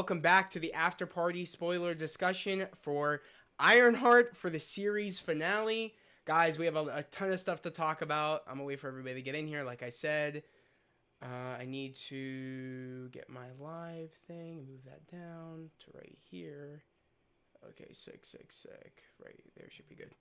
welcome back to the after party spoiler discussion for Ironheart for the series finale. Guys, we have a ton of stuff to talk about. I'm gonna wait for everybody to get in here. Like I said, I need to get my live thing, move that down to right here. Okay, sick. Right there should be good.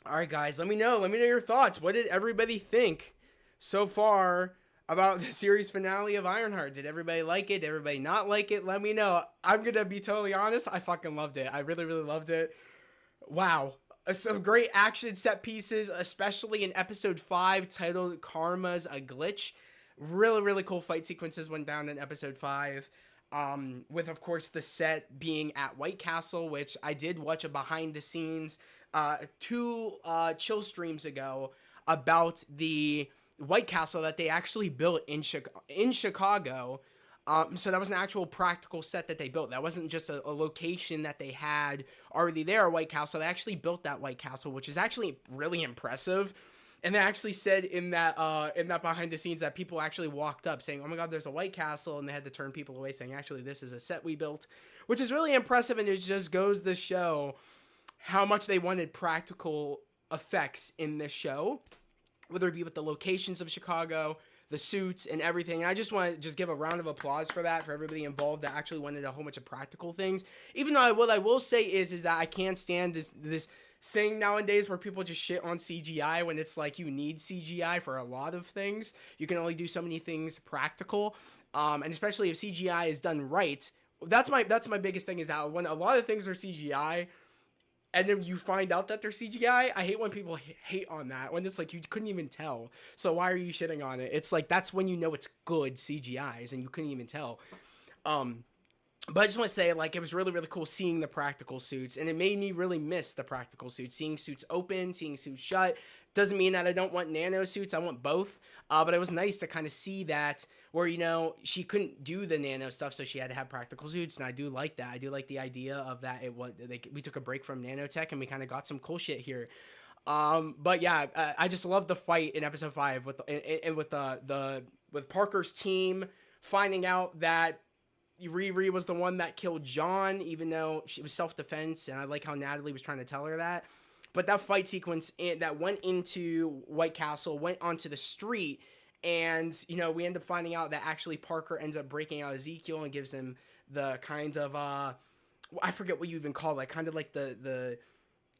All right, guys, let me know. Let me know your thoughts. What did everybody think so far about the series finale of Ironheart? Did everybody like it? Did everybody not like it? Let me know. I'm going to be totally honest. I fucking loved it. I really loved it. Wow. Some great action set pieces, especially in episode 5 titled Karma's a Glitch. Really cool fight sequences went down in episode 5. With, of course, the set being at White Castle, which I did watch a behind the scenes 2 chill streams ago about the White Castle that they actually built in Chicago. So that was an actual practical set that they built. That wasn't just a location that they had already there, White Castle. They actually built that White Castle, which is actually really impressive. And they actually said in that behind the scenes that people actually walked up saying, "Oh my God, there's a White Castle," and they had to turn people away saying, "Actually, this is a set we built," which is really impressive. And it just goes to show how much they wanted practical effects in this show, whether it be with the locations of Chicago, the suits, and everything. And I just want to just give a round of applause for that, for everybody involved that actually wanted a whole bunch of practical things. Even though what I will say is that I can't stand this thing nowadays where people just shit on CGI when it's like you need CGI for a lot of things. You can only do so many things practical, and especially if CGI is done right. That's my biggest thing, is that when a lot of things are CGI and then you find out that they're CGI, I hate when people hate on that, when it's like you couldn't even tell. So why are you shitting on it? It's like that's when you know it's good CGIs and you couldn't even tell. But I just want to say, like, it was really cool seeing the practical suits, and it made me really miss the practical suits. Seeing suits open, seeing suits shut. Doesn't mean that I don't want nano suits. I want both. But it was nice to kind of see that, where, you know, she couldn't do the nano stuff, so she had to have practical suits, and I do like that. I do like the idea of that. We took a break from nanotech, and we kind of got some cool shit here. But yeah, I just love the fight in episode 5 with Parker's team finding out that Riri was the one that killed John, even though it was self-defense, and I like how Natalie was trying to tell her that. But that fight sequence that went into White Castle, went onto the street, and, you know, we end up finding out that actually Parker ends up breaking out Ezekiel and gives him the kind of, I forget what you even call it, kind of like the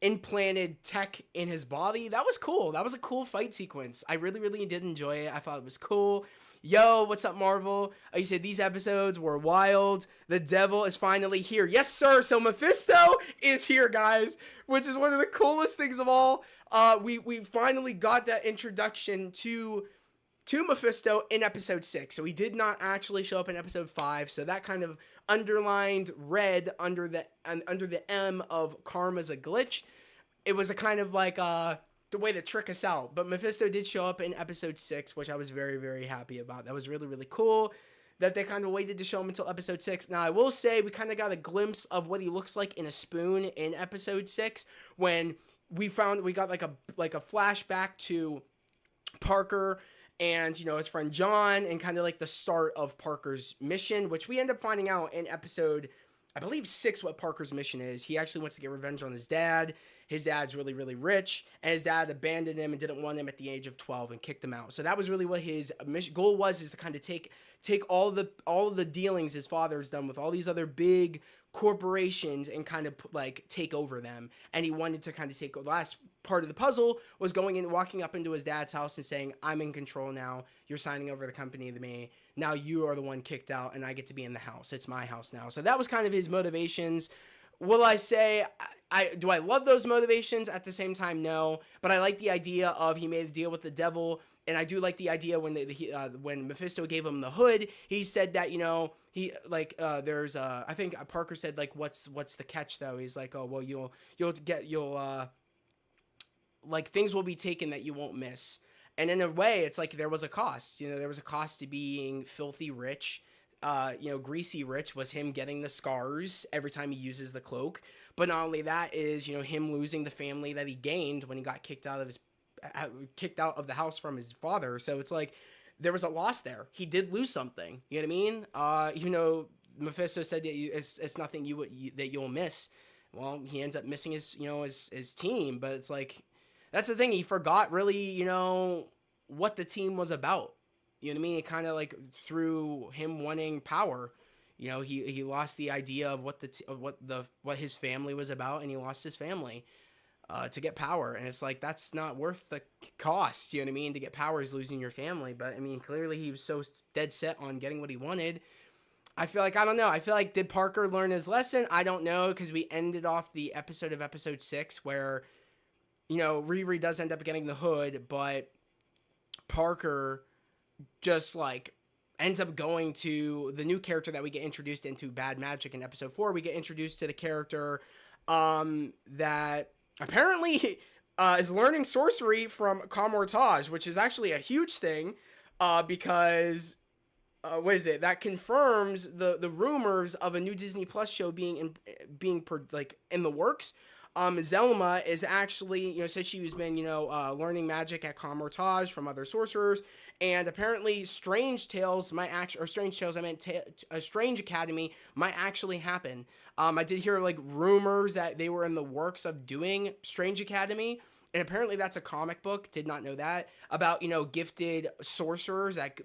implanted tech in his body. That was cool. That was a cool fight sequence. I really did enjoy it. I thought it was cool. Yo, what's up, Marvel? You said these episodes were wild. The devil is finally here. Yes, sir. So Mephisto is here, guys, which is one of the coolest things of all. We finally got that introduction to Mephisto in episode 6. So he did not actually show up in episode 5. So that kind of underlined red under the M of Karma's a Glitch. It was a kind of like the way to trick us out. But Mephisto did show up in episode 6, which I was very happy about. That was really cool that they kind of waited to show him until episode 6. Now, I will say we kind of got a glimpse of what he looks like in a spoon in episode 6, when we got like a flashback to Parker and, you know, his friend John, and kind of like the start of Parker's mission, which we end up finding out in episode, I believe, 6, what Parker's mission is. He actually wants to get revenge on his dad. His dad's really rich, and his dad abandoned him and didn't want him at the age of 12 and kicked him out. So that was really what his goal was, is to kind of take all of the dealings his father's done with all these other big corporations and kind of like take over them. And he wanted to kind of take the last part of the puzzle was going in, walking up into his dad's house and saying, "I'm in control now. You're signing over the company to me. Now you are the one kicked out, and I get to be in the house. It's my house now." So that was kind of his motivations. Will I say do I love those motivations? At the same time, no. But I like the idea of he made a deal with the devil, and I do like the idea when Mephisto gave him the hood, he said that, you know, he like there's I think Parker said, like, what's the catch though? He's like, "Oh, well, you'll like, things will be taken that you won't miss." And in a way, it's like there was a cost. You know, there was a cost to being filthy rich. You know, greasy rich was him getting the scars every time he uses the cloak. But not only that is, you know, him losing the family that he gained when he got kicked out of the house from his father. So it's like there was a loss there. He did lose something. You know what I mean? Even though Mephisto said that it's nothing that you'll miss. Well, he ends up missing his team, but it's like that's the thing. He forgot really, what the team was about. You know what I mean? It kind of like through him wanting power. He lost the idea of what his family was about, and he lost his family to get power. And it's like that's not worth the cost. You know what I mean? To get power is losing your family. But I mean, clearly he was so dead set on getting what he wanted. I feel like, I don't know. I feel like, did Parker learn his lesson? I don't know, because we ended off the episode of episode 6 where, Riri does end up getting the hood, but Parker just, like, ends up going to the new character that we get introduced into Bad Magic in episode 4. We get introduced to the character that apparently is learning sorcery from Kamor-Taj, which is actually a huge thing because... what is it? That confirms the rumors of a new Disney Plus show being in the works. Zelma is actually, said she has been, learning magic at Kamor-Taj from other sorcerers, and apparently Strange Academy might actually happen. I did hear rumors that they were in the works of doing Strange Academy. And apparently that's a comic book. Did not know that about gifted sorcerers that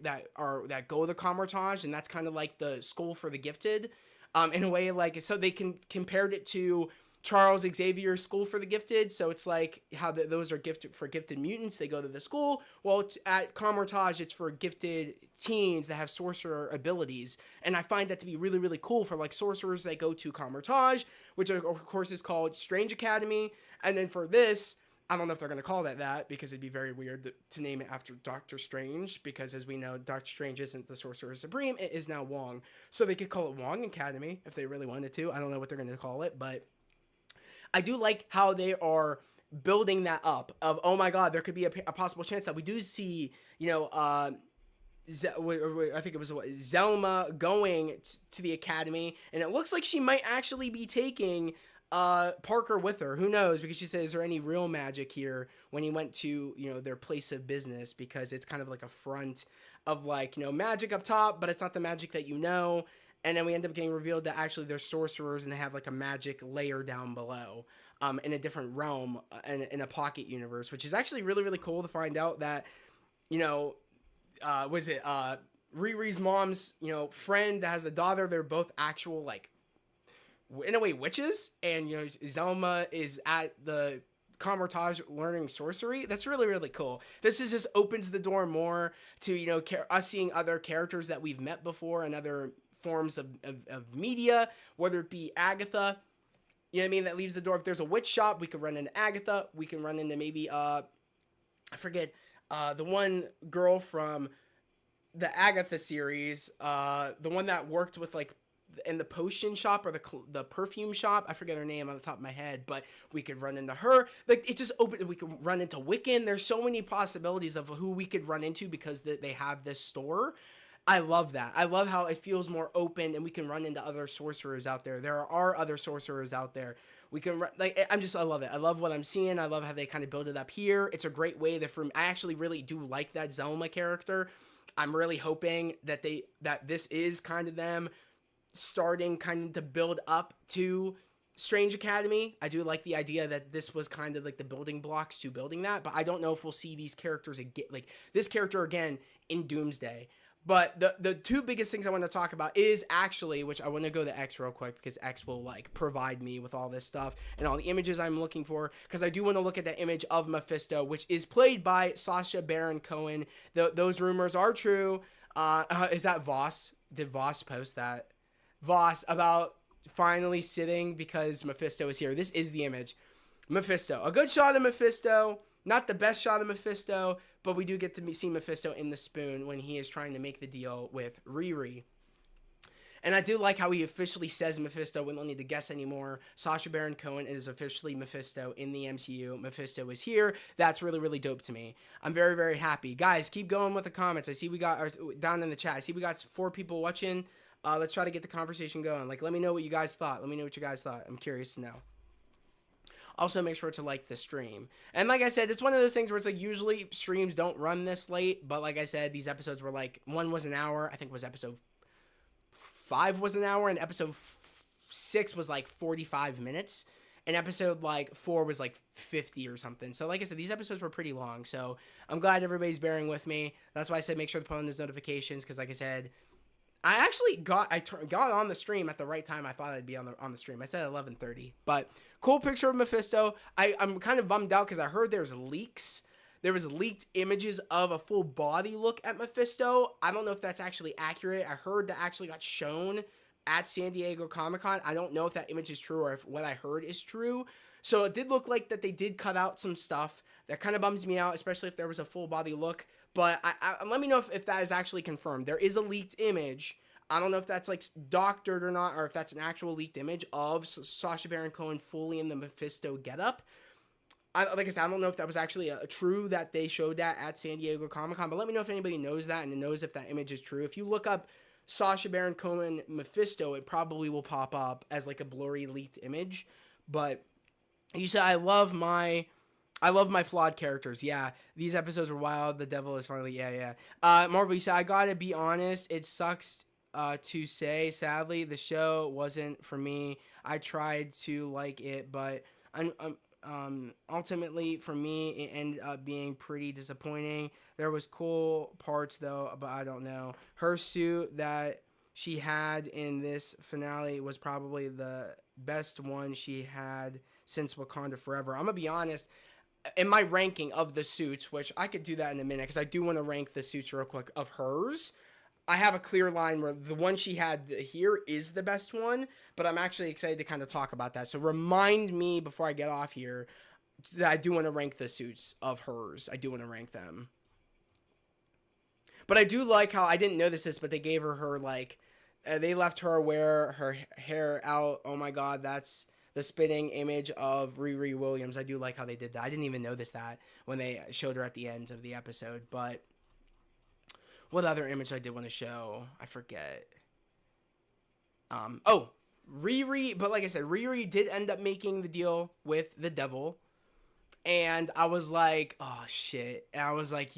go to Kamor-Taj, and that's kind of like the school for the gifted, in a way so they compared it to Charles Xavier's School for the Gifted. So it's like how those are gifted mutants. They go to the school. Well, at Kamor-Taj, it's for gifted teens that have sorcerer abilities, and I find that to be really really cool for sorcerers that go to Kamor-Taj, which of course is called Strange Academy, and then for this. I don't know if they're going to call that because it'd be very weird to name it after Doctor Strange, because as we know, Doctor Strange isn't the Sorcerer Supreme, it is now Wong. So they could call it Wong Academy if they really wanted to. I don't know what they're going to call it, but I do like how they are building that up of, oh my god, there could be a possible chance that we do see, I think it was Zelma going to the academy, and it looks like she might actually be taking Parker with her. Who knows? Because she said, is there any real magic here when he went to, their place of business? Because it's kind of like a front of magic up top, but it's not the magic that and then we end up getting revealed that actually they're sorcerers and they have a magic layer down below in a different realm in a pocket universe, which is actually really really cool to find out that Riri's mom's friend that has a daughter, they're both actual in a way witches, and Zelma is at the Kamor-Taj learning sorcery. That's really really cool. This just opens the door more to us seeing other characters that we've met before and other forms of media, whether it be Agatha, that leaves the door. If there's a witch shop, we could run into Agatha. We can run into maybe I forget the one girl from the Agatha series, the one that worked with in the potion shop or the perfume shop. I forget her name on the top of my head, but we could run into her. It just opened. We could run into Wiccan. There's so many possibilities of who we could run into because they have this store. I love that. I love how it feels more open, and we can run into other sorcerers out there. There are other sorcerers out there. We can I love it. I love what I'm seeing. I love how they kind of build it up here. It's a great way I actually really do like that Zelma character. I'm really hoping that this is kind of them starting kind of to build up to Strange Academy. I do like the idea that this was kind of the building blocks to building that, but I don't know if we'll see these characters again, this character again in Doomsday. But the two biggest things I want to talk about is actually, which I want to go to X real quick because X will provide me with all this stuff and all the images I'm looking for, because I do want to look at the image of Mephisto, which is played by Sacha Baron Cohen. Those rumors are true. Is that Voss? Did Voss post that? Voss about finally sitting because Mephisto is here. This is the image. Mephisto. A good shot of Mephisto. Not the best shot of Mephisto, but we do get to see Mephisto in the spoon when he is trying to make the deal with Riri. And I do like how he officially says Mephisto. We don't need to guess anymore. Sacha Baron Cohen is officially Mephisto in the MCU. Mephisto is here. That's really, really dope to me. I'm very, very happy. Guys, keep going with the comments. I see we got, down in the chat, I see we got 4 people watching. Let's try to get the conversation going. Let me know what you guys thought. Let me know what you guys thought. I'm curious to know. Also, make sure to like the stream. And like I said, it's one of those things where it's usually streams don't run this late. But like I said, these episodes were one was an hour. I think it was episode 5 was an hour, and episode 6 was like 45 minutes. And episode like 4 was like 50 or something. So like I said, these episodes were pretty long. So I'm glad everybody's bearing with me. That's why I said make sure to put on those notifications, because like I said, I actually got on the stream at the right time. I thought I'd be on the stream. I said 11:30, but cool picture of Mephisto. I'm kind of bummed out because I heard there's leaks. There was leaked images of a full body look at Mephisto. I don't know if that's actually accurate. I heard that actually got shown at San Diego Comic-Con. I don't know if that image is true or if what I heard is true. So it did look like that they did cut out some stuff. That kind of bums me out, especially if there was a full body look. But let me know if that is actually confirmed. There is a leaked image. I don't know if that's like doctored or not, or if that's an actual leaked image of Sacha Baron Cohen fully in the Mephisto getup. Like I said, I don't know if that was actually true that they showed that at San Diego Comic-Con, but let me know if anybody knows that and knows if that image is true. If you look up Sacha Baron Cohen Mephisto, it probably will pop up as like a blurry leaked image. But you said I love my flawed characters. Yeah, these episodes were wild. The devil is finally, yeah. Marvel, you said, I gotta be honest, it sucks to say, sadly, the show wasn't for me. I tried to like it, but ultimately for me, it ended up being pretty disappointing. There was cool parts though, but I don't know. Her suit that she had in this finale was probably the best one she had since Wakanda Forever. I'm gonna be honest, in my ranking of the suits, which I could do that in a minute because I do want to rank the suits real quick of hers. I have a clear line where the one she had here is the best one, but I'm actually excited to kind of talk about that. So remind me before I get off here that I do want to rank the suits of hers. I do want to rank them. But I do like how, I didn't notice this, but they gave her like, they left her wear her hair out. Oh my God, that's the spitting image of Riri Williams. I do like how they did that. I didn't even notice that when they showed her at the end of the episode, but what other image I did want to show? I forget. Riri, but like I said, Riri did end up making the deal with the devil. And I was like, oh shit. And I was like,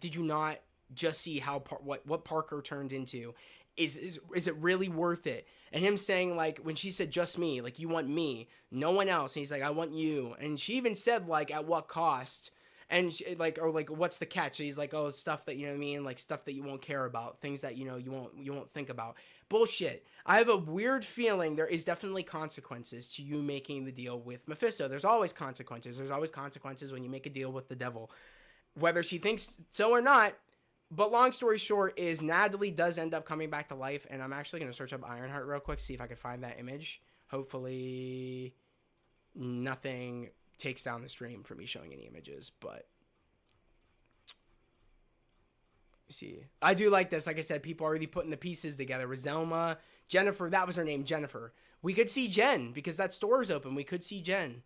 did you not just see how what Parker turned into? Is it really worth it? And him saying, like, when she said just me, like, you want me, no one else. And he's like, I want you. And she even said, like, at what cost? And she, like, or like, what's the catch? And he's like, oh, stuff that, you know what I mean? Like, stuff that you won't care about, things that, you know, you won't think about. Bullshit. I have a weird feeling there is definitely consequences to you making the deal with Mephisto. There's always consequences. There's always consequences when you make a deal with the devil, whether she thinks so or not. But long story short is Natalie does end up coming back to life, and I'm actually going to search up Ironheart real quick, see if I can find that image. Hopefully nothing takes down the stream for me showing any images, but see. I do like this. Like I said, people are already putting the pieces together. Roselma, Jennifer, that was her name, Jennifer. We could see Jen because that store is open. We could see Jen.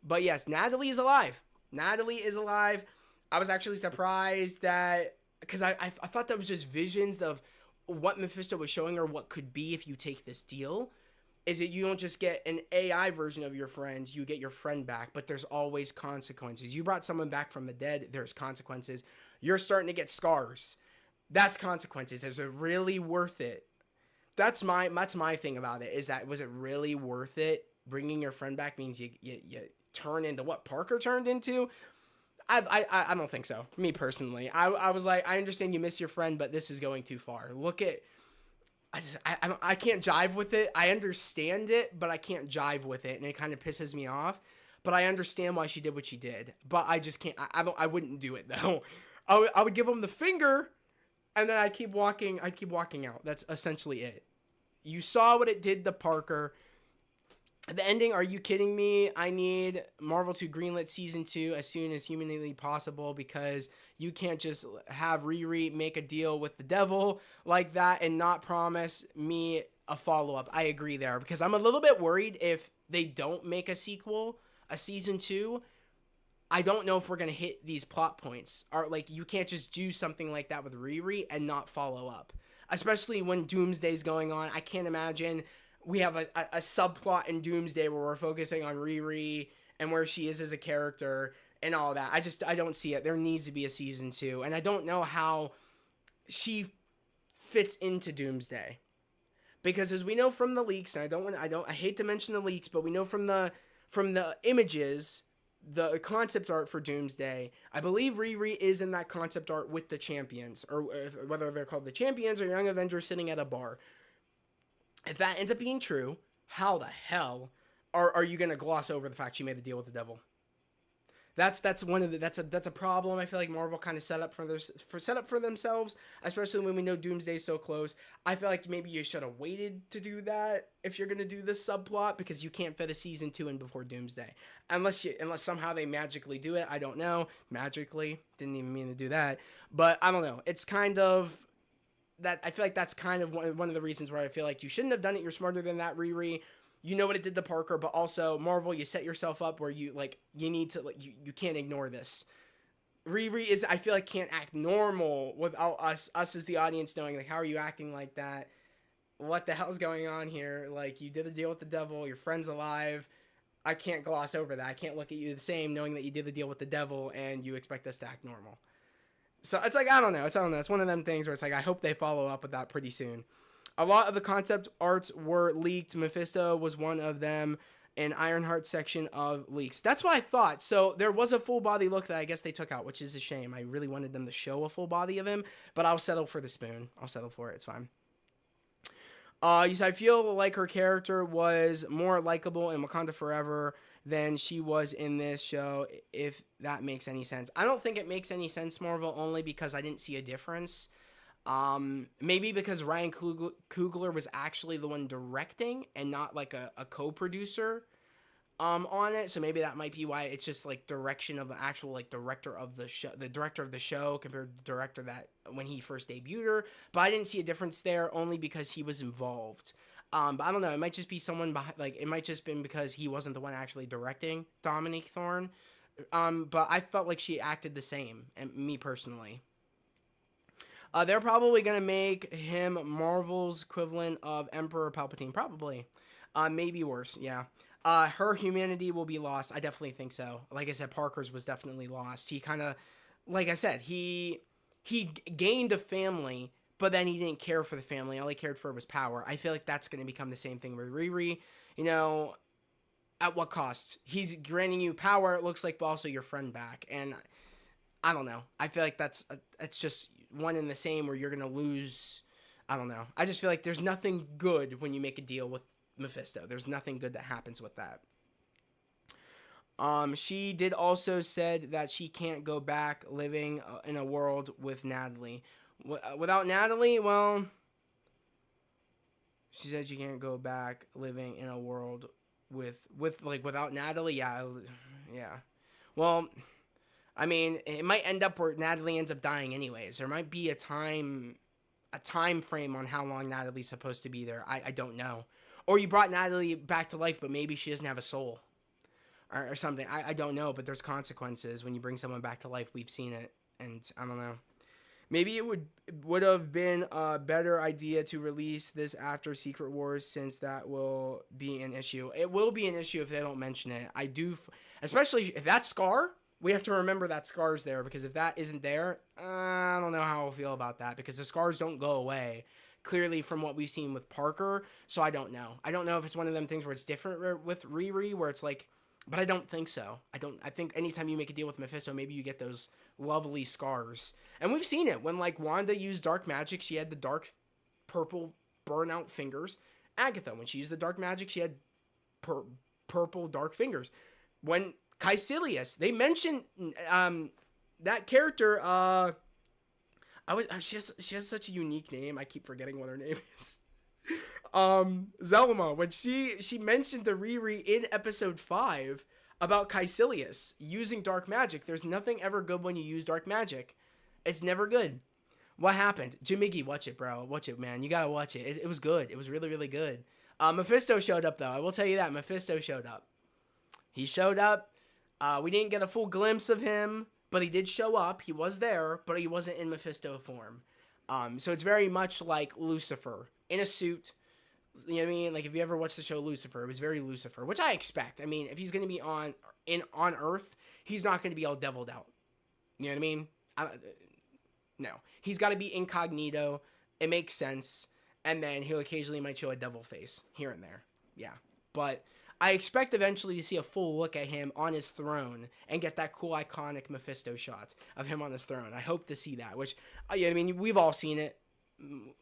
But yes, Natalie is alive. Natalie is alive. I was actually surprised that, because I thought that was just visions of what Mephisto was showing her what could be if you take this deal. Is that you don't just get an AI version of your friends, you get your friend back, but there's always consequences. You brought someone back from the dead, there's consequences. You're starting to get scars. That's consequences. Is it really worth it? That's my thing about it, is that, was it really worth it? Bringing your friend back means you turn into what Parker turned into? I don't think so. Me personally, I was like, I understand you miss your friend, but this is going too far. Look at, I can't jive with it. I understand it, but I can't jive with it, and it kind of pisses me off. But I understand why she did what she did. But I just can't. I wouldn't do it though. I would give him the finger, and then I'd keep walking out. That's essentially it. You saw what it did to Parker. The ending, are you kidding me? I need Marvel to greenlit season 2 as soon as humanly possible, because you can't just have Riri make a deal with the devil like that and not promise me a follow-up. I agree there, because I'm a little bit worried if they don't make a sequel, a season 2. I don't know if we're going to hit these plot points. Like, you can't just do something like that with Riri and not follow up, especially when Doomsday's going on. I can't imagine we have a subplot in Doomsday where we're focusing on Riri and where she is as a character and all that. I don't see it. There needs to be a season 2. And I don't know how she fits into Doomsday. Because as we know from the leaks, and I hate to mention the leaks, but we know from the images, the concept art for Doomsday, I believe Riri is in that concept art with the champions, or whether they're called the champions or Young Avengers sitting at a bar. If that ends up being true, how the hell are you gonna gloss over the fact she made the deal with the devil? That's a problem. I feel like Marvel kind of set up for themselves, especially when we know Doomsday's so close. I feel like maybe you should have waited to do that if you're gonna do this subplot, because you can't fit a season 2 in before Doomsday, unless somehow they magically do it. I don't know. Magically, didn't even mean to do that, but I don't know. It's kind of that. I feel like that's kind of one of the reasons where I feel like you shouldn't have done it. You're smarter than that, Riri. You know what it did to Parker, but also Marvel, you set yourself up where you need to, you can't ignore this. Riri is, I feel like, can't act normal without us as the audience knowing, like, how are you acting like that? What the hell's going on here? Like, you did a deal with the devil, your friend's alive. I can't gloss over that. I can't look at you the same knowing that you did the deal with the devil and you expect us to act normal. So it's like, I don't know. It's one of them things where it's like, I hope they follow up with that pretty soon. A lot of the concept arts were leaked. Mephisto was one of them in Ironheart section of leaks. That's what I thought. So there was a full body look that I guess they took out, which is a shame. I really wanted them to show a full body of him, but I'll settle for the spoon. I'll settle for it. It's fine. You said, I feel like her character was more likable in Wakanda Forever than she was in this show, if that makes any sense. I don't think it makes any sense, Marvel, only because I didn't see a difference. Maybe because Ryan Coogler was actually the one directing and not like a co-producer on it, so maybe that might be why it's just like direction of the actual like director of the show compared to the director that when he first debuted her. But I didn't see a difference there, only because he was involved. But I don't know, it might just be someone behind, like it might just been because he wasn't the one actually directing Dominique Thorne. But I felt like she acted the same, and me personally. They're probably going to make him Marvel's equivalent of Emperor Palpatine. Probably. Maybe worse, yeah. Her humanity will be lost. I definitely think so. Like I said, Parker's was definitely lost. He kind of, like I said, he gained a family, but then he didn't care for the family. All he cared for was power. I feel like that's going to become the same thing with Riri. You know, at what cost? He's granting you power, it looks like, but also your friend back. And I don't know. I feel like it's just one and the same where you're going to lose. I don't know. I just feel like there's nothing good when you make a deal with Mephisto. There's nothing good that happens with that. She did also said that she can't go back living in a world with Natalie. Without Natalie, well, she said she can't go back living in a world without Natalie. Yeah. Well, I mean, it might end up where Natalie ends up dying anyways. There might be a time frame on how long Natalie's supposed to be there. I don't know. Or you brought Natalie back to life, but maybe she doesn't have a soul. Or something. I don't know, but there's consequences when you bring someone back to life. We've seen it, and I don't know. Maybe it would have been a better idea to release this after Secret Wars, since that will be an issue. It will be an issue if they don't mention it. I do, especially if that Scar, we have to remember that Scar's there, because if that isn't there, I don't know how I'll feel about that, because the scars don't go away, clearly, from what we've seen with Parker, so I don't know. I don't know if it's one of them things where it's different with Riri, where it's like, but I don't think so. I think anytime you make a deal with Mephisto, maybe you get those lovely scars. And we've seen it. When, like, Wanda used dark magic, she had the dark purple burnout fingers. Agatha, when she used the dark magic, she had purple dark fingers. When Caecilius, they mentioned that character, she has such a unique name. I keep forgetting what her name is. Zelma, when she mentioned to Riri in episode 5 about Caecilius using dark magic. There's nothing ever good when you use dark magic. It's never good. What happened? Jimiggy, watch it, bro. Watch it, man. You gotta watch it. It was good. It was really, really good. Mephisto showed up, though. I will tell you that. Mephisto showed up. He showed up. We didn't get a full glimpse of him, but he did show up. He was there, but he wasn't in Mephisto form. So it's very much like Lucifer in a suit. You know what I mean? Like, if you ever watched the show Lucifer, it was very Lucifer, which I expect. I mean, if he's going to be on Earth, he's not going to be all deviled out. You know what I mean? No. He's got to be incognito. It makes sense. and then he'll occasionally might show a devil face here and there. Yeah, but I expect eventually to see a full look at him on his throne and get that cool iconic Mephisto shot of him on his throne. I hope to see that, which yeah, I mean we've all seen it.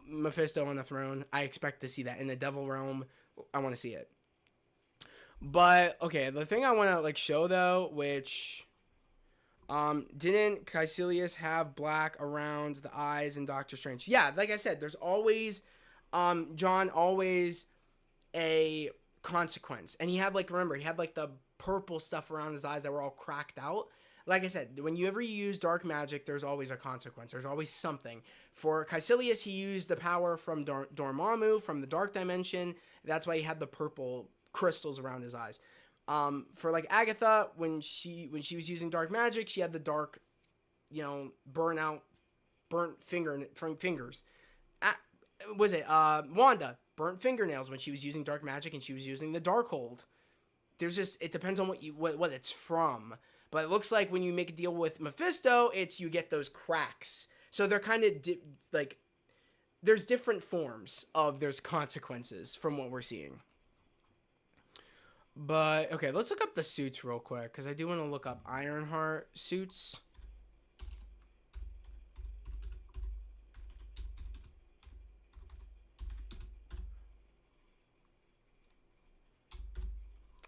Mephisto on the throne. I expect to see that in the devil realm. I want to see it. But okay, the thing I want to like show though, which didn't Caecilius have black around the eyes in Doctor Strange? Yeah, like I said, there's always John always a consequence. And he had like, remember, he had like the purple stuff around his eyes that were all cracked out. Like I said, when you ever use dark magic, there's always a consequence. There's always something. For Caecilius, he used the power from Dormammu, from the dark dimension. That's why he had the purple crystals around his eyes. For like Agatha, when she was using dark magic, she had the dark, burnt fingers. Was it Wanda? Burnt fingernails when she was using dark magic and she was using the Darkhold. There's just, it depends on what it's from. But it looks like when you make a deal with Mephisto, you get those cracks. So they're kind of like, there's different forms of there's consequences from what we're seeing. But okay, let's look up the suits real quick because I do want to look up Ironheart suits.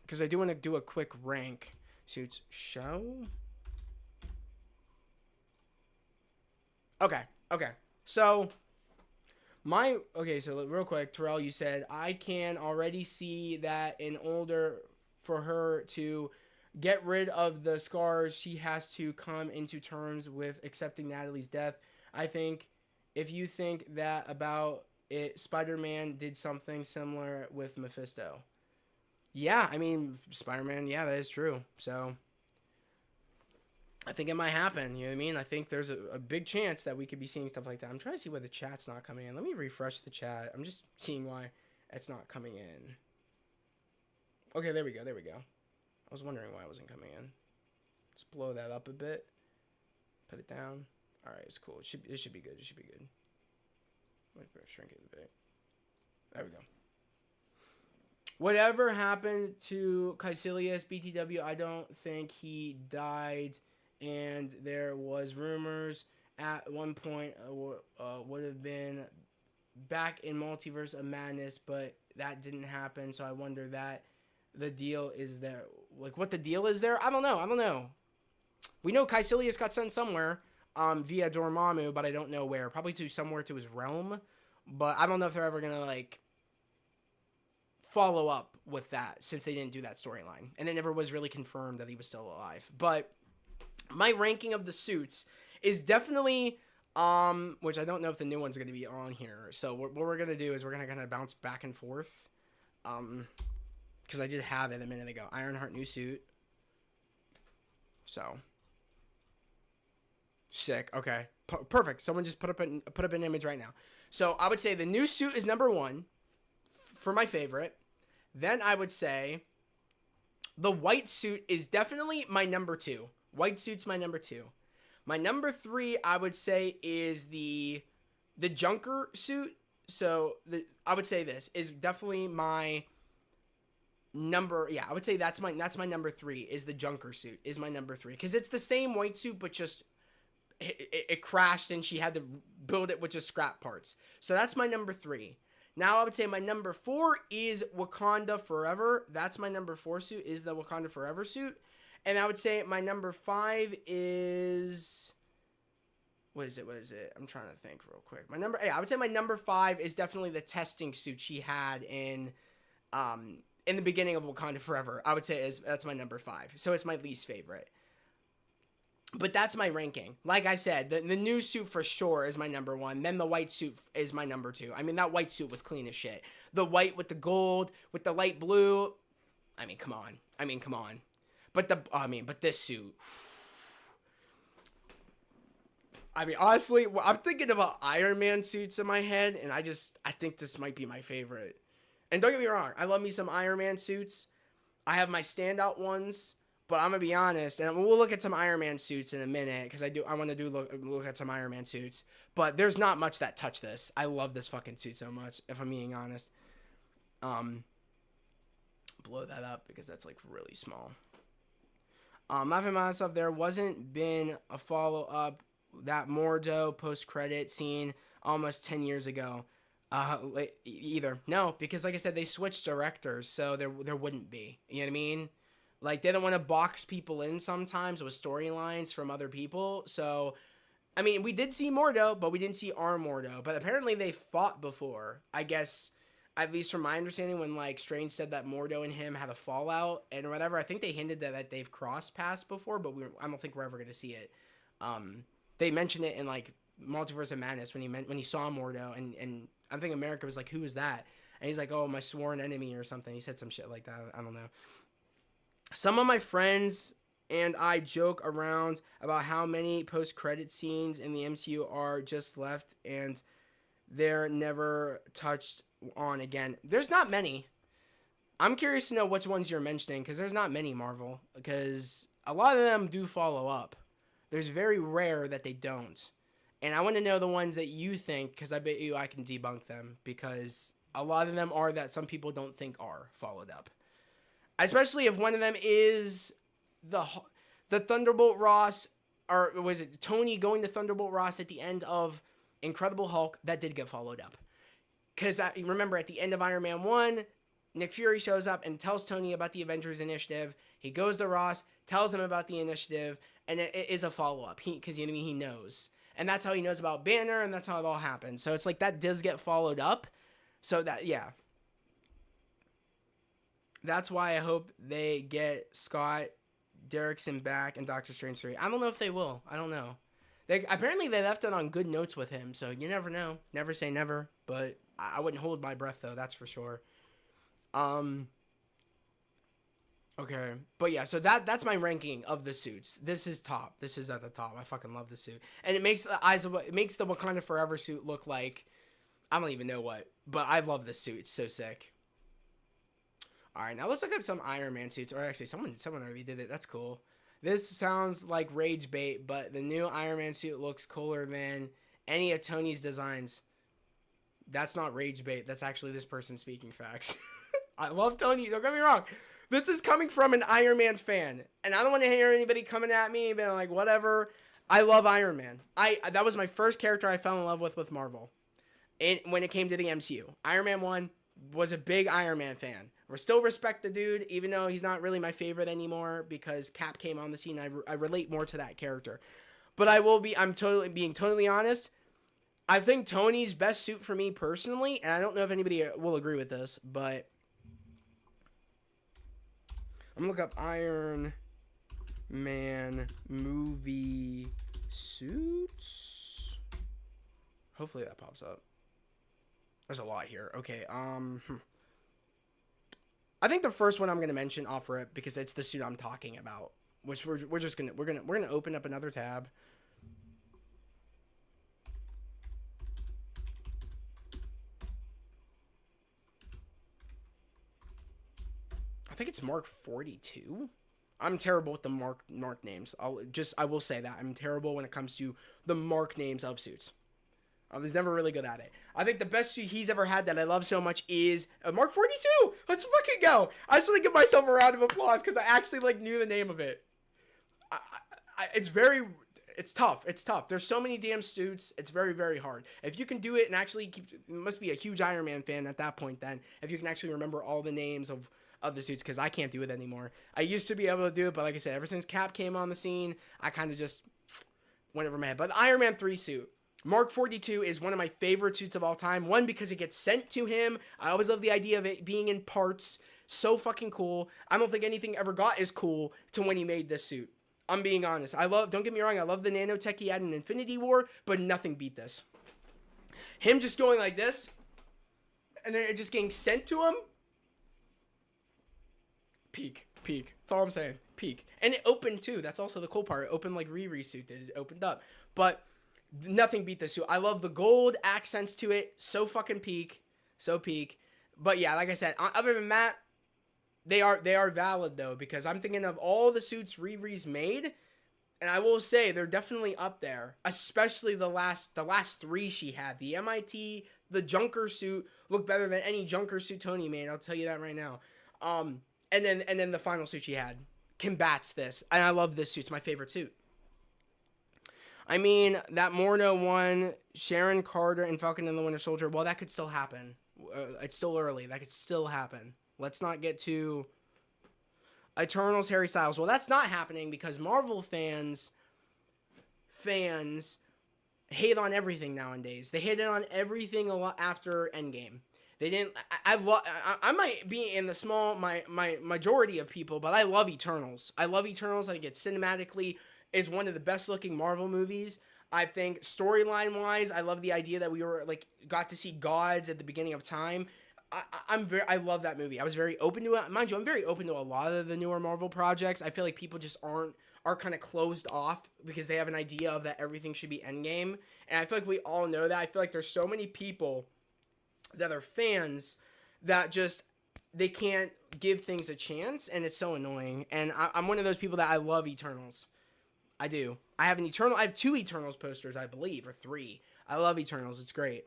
Because I do want to do a quick rank. Suits show. Okay. So real quick, Terrell, you said I can already see that in order for her to get rid of the scars, she has to come into terms with accepting Natalie's death. I think if you think that about it, Spider-Man did something similar with Mephisto. Yeah, I mean, Spider-Man, yeah, that is true. So, I think it might happen, you know what I mean? I think there's a big chance that we could be seeing stuff like that. I'm trying to see why the chat's not coming in. Let me refresh the chat. I'm just seeing why it's not coming in. Okay, there we go. I was wondering why it wasn't coming in. Let's blow that up a bit. Put it down. Alright, it's cool. It should be good. Wait for shrink it a bit. There we go. Whatever happened to Caecilius BTW, I don't think he died, and there was rumors at one point would have been back in Multiverse of Madness, but that didn't happen, so I wonder that the deal is there. Like, what the deal is there? I don't know. We know Caecilius got sent somewhere via Dormammu, but I don't know where. Probably somewhere to his realm, but I don't know if they're ever going to, like, follow up with that since they didn't do that storyline, and it never was really confirmed that he was still alive. But my ranking of the suits is definitely which I don't know if the new one's going to be on here, so what we're going to do is we're going to kind of bounce back and forth because I did have it a minute ago. Ironheart new suit, so sick. Okay, perfect. Someone just put up an image right now. So I would say the new suit is number 1 for my favorite. Then I would say the white suit is definitely my number 2. White suit's my number 2. My number 3, I would say, is the Junker suit. So I would say this is definitely my number. Yeah, I would say that's my number 3. Is the Junker suit is my number 3 because it's the same white suit, but just it crashed and she had to build it with just scrap parts. So that's my number 3. Now, I would say my number 4 is Wakanda Forever. That's my number 4 suit, is the Wakanda Forever suit. And I would say my number 5 is... What is it? I'm trying to think real quick. I would say my number 5 is definitely the testing suit she had in the beginning of Wakanda Forever. I would say that's my number 5. So it's my least favorite. But that's my ranking. Like I said, the new suit for sure is my number 1. Then the white suit is my number 2. I mean, that white suit was clean as shit. The white with the gold, with the light blue. I mean, come on. But this suit. I mean, honestly, I'm thinking about Iron Man suits in my head, and I think this might be my favorite. And don't get me wrong, I love me some Iron Man suits. I have my standout ones. But I'm gonna be honest, and we'll look at some Iron Man suits in a minute because I want to look at some Iron Man suits. But there's not much that touch this. I love this fucking suit so much. If I'm being honest, blow that up because that's like really small. Laughing myself, there wasn't been a follow up that Mordo post credit scene almost 10 years ago. Either no, because like I said, they switched directors, so there wouldn't be. You know what I mean? Like, they don't want to box people in sometimes with storylines from other people. So, I mean, we did see Mordo, but we didn't see our Mordo. But apparently they fought before. I guess, at least from my understanding, when, like, Strange said that Mordo and him had a fallout and whatever, I think they hinted that they've crossed paths before, but I don't think we're ever going to see it. They mentioned it in, like, Multiverse of Madness when he saw Mordo, and I think America was like, who is that? And he's like, oh, my sworn enemy or something. He said some shit like that. I don't know. Some of my friends and I joke around about how many post-credit scenes in the MCU are just left and they're never touched on again. There's not many. I'm curious to know which ones you're mentioning because there's not many, Marvel, because a lot of them do follow up. There's very rare that they don't. And I want to know the ones that you think, because I bet you I can debunk them, because a lot of them are that some people don't think are followed up. Especially if one of them is the Thunderbolt Ross, or was it Tony going to Thunderbolt Ross at the end of Incredible Hulk? That did get followed up. Because remember, at the end of Iron Man 1, Nick Fury shows up and tells Tony about the Avengers Initiative. He goes to Ross, tells him about the initiative, and it is a follow-up. Because you know, he knows. And that's how he knows about Banner, and that's how it all happened. So it's like that does get followed up. So that, yeah. That's why I hope they get Scott Derrickson back and Doctor Strange 3. I don't know if they will. I don't know. Apparently they left it on good notes with him, so you never know. Never say never, but I wouldn't hold my breath, though. That's for sure. Okay. But yeah, so that's my ranking of the suits. This is top. This is at the top. I fucking love the suit. And it makes the Wakanda Forever suit look like, I don't even know what, but I love this suit. It's so sick. All right, now let's look up some Iron Man suits. Or actually, someone already did it. That's cool. This sounds like rage bait, but the new Iron Man suit looks cooler than any of Tony's designs. That's not rage bait. That's actually this person speaking facts. I love Tony. Don't get me wrong. This is coming from an Iron Man fan. And I don't want to hear anybody coming at me being like, whatever. I love Iron Man. That was my first character I fell in love with Marvel. When it came to the MCU. Iron Man 1 was a big Iron Man fan. We still respect the dude, even though he's not really my favorite anymore because Cap came on the scene. I relate more to that character. But I'm being totally honest. I think Tony's best suit for me personally, and I don't know if anybody will agree with this, but I'm going to look up Iron Man movie suits. Hopefully that pops up. There's a lot here. Okay, I think the first one I'm gonna mention off rip because it's the suit I'm talking about, which we're gonna open up another tab. I think it's Mark 42. I'm terrible with the Mark names. I will say that I'm terrible when it comes to the Mark names of suits. I was never really good at it. I think the best suit he's ever had that I love so much is Mark 42. Let's fucking go. I just want to give myself a round of applause because I actually knew the name of it. It's tough. It's tough. There's so many damn suits. It's very, very hard. If you can do it and actually you must be a huge Iron Man fan at that point then. If you can actually remember all the names of the suits because I can't do it anymore. I used to be able to do it, but like I said, ever since Cap came on the scene, I kind of just went over my head. But the Iron Man 3 suit. Mark 42 is one of my favorite suits of all time. One, because it gets sent to him. I always love the idea of it being in parts. So fucking cool. I don't think anything ever got as cool to when he made this suit. I'm being honest. Don't get me wrong, I love the nanotech he had in Infinity War, but nothing beat this. Him just going like this, and then it just getting sent to him. Peak. That's all I'm saying. Peak. And it opened too. That's also the cool part. It opened like Riri suit did. It opened up. But nothing beat this suit. I love the gold accents to it. So fucking peak. So peak. But yeah, like I said, other than that, They are valid though, because I'm thinking of all the suits Riri's made, and I will say they're definitely up there. Especially the last three she had. The MIT, the Junker suit looked better than any Junker suit Tony made. I'll tell you that right now. And then the final suit she had combats this, and I love this suit. It's my favorite suit. I mean, that Mordo one, Sharon Carter and Falcon and the Winter Soldier, well, that could still happen. It's still early. That could still happen. Let's not get to Eternals Harry Styles. Well, that's not happening because Marvel fans hate on everything nowadays. They hated on everything a lot after Endgame. They didn't. I might be in the my majority of people, but I love Eternals. I love Eternals. I think it cinematically is one of the best looking Marvel movies. I think storyline wise, I love the idea that we were got to see gods at the beginning of time. I love that movie. I was very open to it. Mind you, I'm very open to a lot of the newer Marvel projects. I feel like people just are kind of closed off because they have an idea of that everything should be Endgame. And I feel like we all know that. I feel like there's so many people that are fans that just they can't give things a chance, and it's so annoying. And I'm one of those people that I love Eternals. I do. I have two Eternals posters, I believe, or three. I love Eternals. It's great.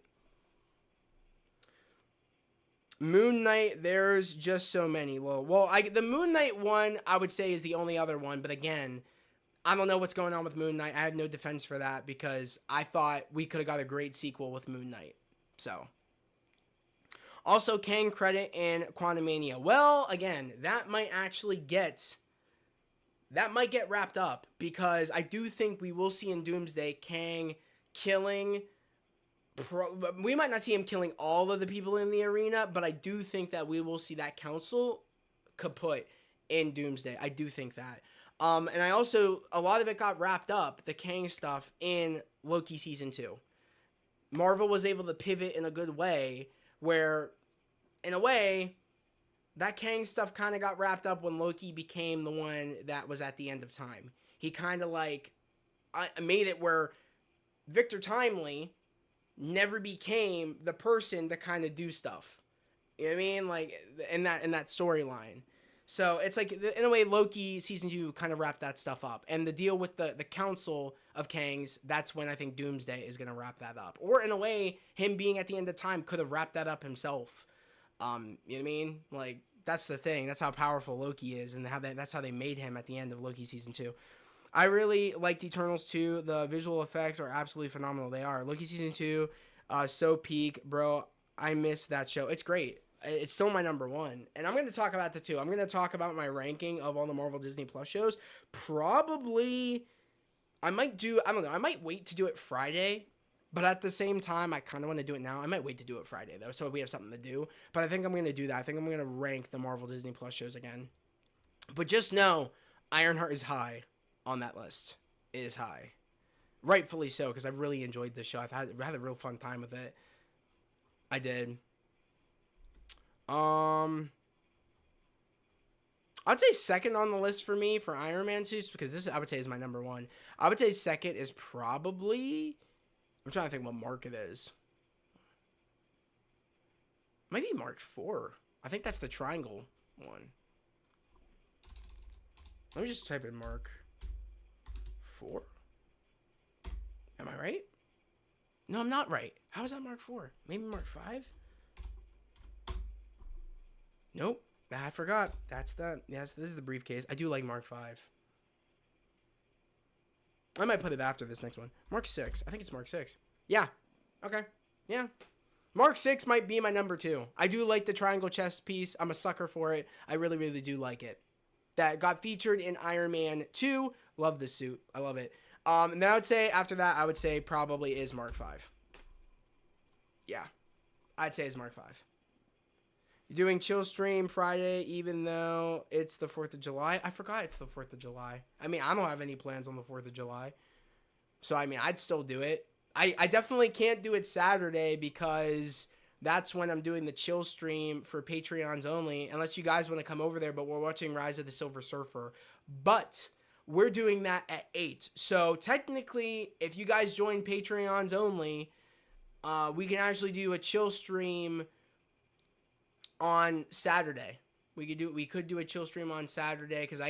Moon Knight, there's just so many. The Moon Knight one, I would say, is the only other one. But again, I don't know what's going on with Moon Knight. I have no defense for that because I thought we could have got a great sequel with Moon Knight. So, also Kang credit in Quantumania. Well, again, that might get wrapped up because I do think we will see in Doomsday Kang killing. We might not see him killing all of the people in the arena, but I do think that we will see that council kaput in Doomsday. I do think that. And I also, a lot of it got wrapped up, the Kang stuff, in Loki Season 2. Marvel was able to pivot in a good way where, in a way, that Kang stuff kind of got wrapped up when Loki became the one that was at the end of time. He kind of made it where Victor Timely never became the person to kind of do stuff. You know what I mean? In that storyline. So it's in a way, Loki Season 2 kind of wrapped that stuff up. And the deal with the Council of Kangs, that's when I think Doomsday is going to wrap that up. Or in a way, him being at the end of time could have wrapped that up himself. You know what I mean? That's the thing. That's how powerful Loki is, and that's how they made him at the end of Loki Season 2. I really liked Eternals 2. The visual effects are absolutely phenomenal. They are. Loki Season 2, so peak. Bro, I miss that show. It's great. It's still my number one. And I'm going to talk about the two. I'm going to talk about my ranking of all the Marvel Disney Plus shows. Probably, I don't know. I might wait to do it Friday. But at the same time, I kind of want to do it now. I might wait to do it Friday, though, so we have something to do. But I think I'm going to do that. I think I'm going to rank the Marvel Disney Plus shows again. But just know, Ironheart is high on that list. It is high. Rightfully so, because I really enjoyed this show. I've had a real fun time with it. I did. I'd say second on the list for me for Iron Man suits, because this, I would say, is my number one. I would say second is probably... I'm trying to think what mark it is. Maybe Mark 4. I think that's the triangle one. Let me just type in Mark 4. Am I right? No, I'm not right. How is that Mark 4? Maybe Mark 5? Nope. I forgot. That's the... Yes, this is the briefcase. I do like Mark 5. I might put it after this next one. Mark 6. I think it's Mark 6. Yeah. Okay. Yeah. Mark 6 might be my number 2. I do like the triangle chest piece. I'm a sucker for it. I really, really do like it. That got featured in Iron Man 2. Love this suit. I love it. And then I would say, after that, I would say probably is Mark 5. Yeah. I'd say it's Mark 5. You're doing chill stream Friday, even though it's the 4th of July. I forgot it's the 4th of July. I mean, I don't have any plans on the 4th of July. So, I mean, I'd still do it. I definitely can't do it Saturday because that's when I'm doing the chill stream for Patreons only. Unless you guys want to come over there, but we're watching Rise of the Silver Surfer. But we're doing that at 8. So, technically, if you guys join Patreons only, we can actually do a chill stream on Saturday. We could do a chill stream on Saturday because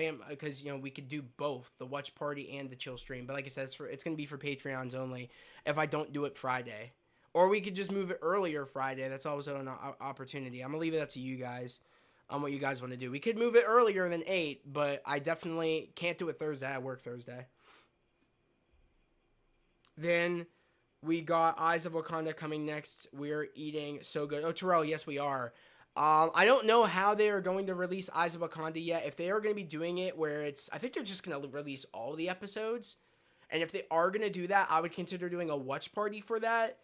we could do both the watch party and the chill stream. But like I said, it's gonna be for Patreons only. If I don't do it Friday, or we could just move it earlier Friday. That's also an opportunity. I'm gonna leave it up to you guys on what you guys want to do. We could move it earlier than 8, but I definitely can't do it Thursday. I work Thursday. Then we got Eyes of Wakanda coming next. We're eating so good. Oh, Terrell, yes, we are. I don't know how they are going to release Eyes of Wakanda yet. If they are going to be doing it where I think they're just going to release all the episodes. And if they are going to do that, I would consider doing a watch party for that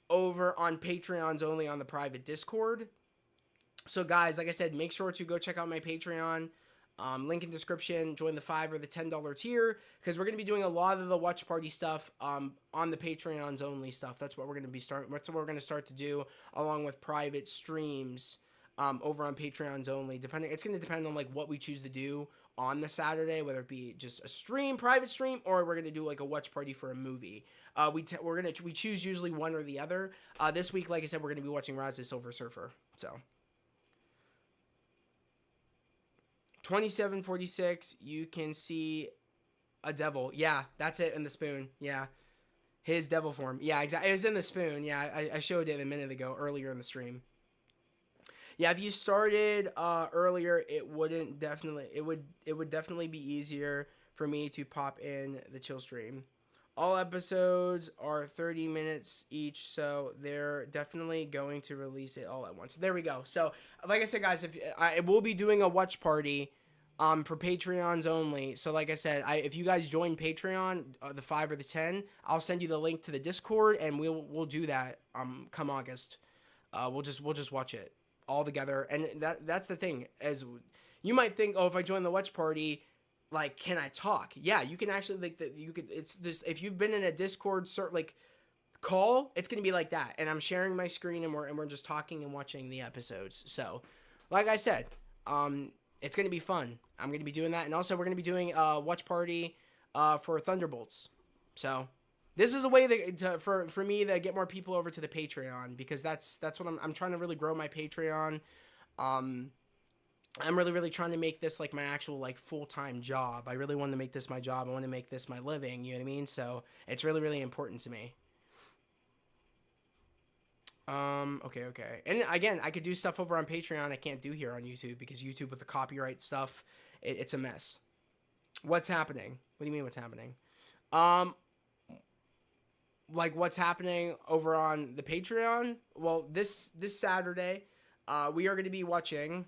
over on Patreons only on the private Discord. So guys, like I said, make sure to go check out my Patreon. Link in description. Join the $5 or the $10 tier because we're going to be doing a lot of the watch party stuff on the Patreons only stuff. That's what we're going to be starting. That's what we're going to start to do along with private streams over on Patreons only. It's going to depend on like what we choose to do on the Saturday, whether it be just a stream, private stream, or we're going to do like a watch party for a movie. We choose usually one or the other. This week, like I said, we're going to be watching Rise of the Silver Surfer. So 2746, you can see a devil. Yeah, that's it in the spoon. Yeah. His devil form. Yeah, exactly. It was in the spoon. Yeah, I showed it a minute ago, earlier in the stream. Yeah, if you started earlier, it would definitely be easier for me to pop in the chill stream. All episodes are 30 minutes each, so they're definitely going to release it all at once. There we go. So, like I said, guys, I will be doing a watch party for Patreons only. So, like I said, if you guys join Patreon, the 5 or the 10, I'll send you the link to the Discord, and we'll do that come August. We'll just watch it all together, and that's the thing. As you might think, oh, if I join the watch party, like, can I talk? Yeah, you can actually it's just, if you've been in a Discord call, it's gonna be like that, and I'm sharing my screen, and we're just talking and watching the episodes. So, like I said, it's gonna be fun. I'm gonna be doing that, and also we're gonna be doing a watch party for Thunderbolts. So this is a way for me to get more people over to the Patreon, because that's what I'm trying to really grow my Patreon. I'm really trying to make this like my actual like full-time job. I really want to make this my job. I want to make this my living, you know what I mean? So it's really important to me. Okay. And again, I could do stuff over on Patreon I can't do here on YouTube, because YouTube with the copyright stuff, it's a mess. What's happening? What do you mean what's happening? Like what's happening over on the Patreon? Well, this Saturday, we are going to be watching.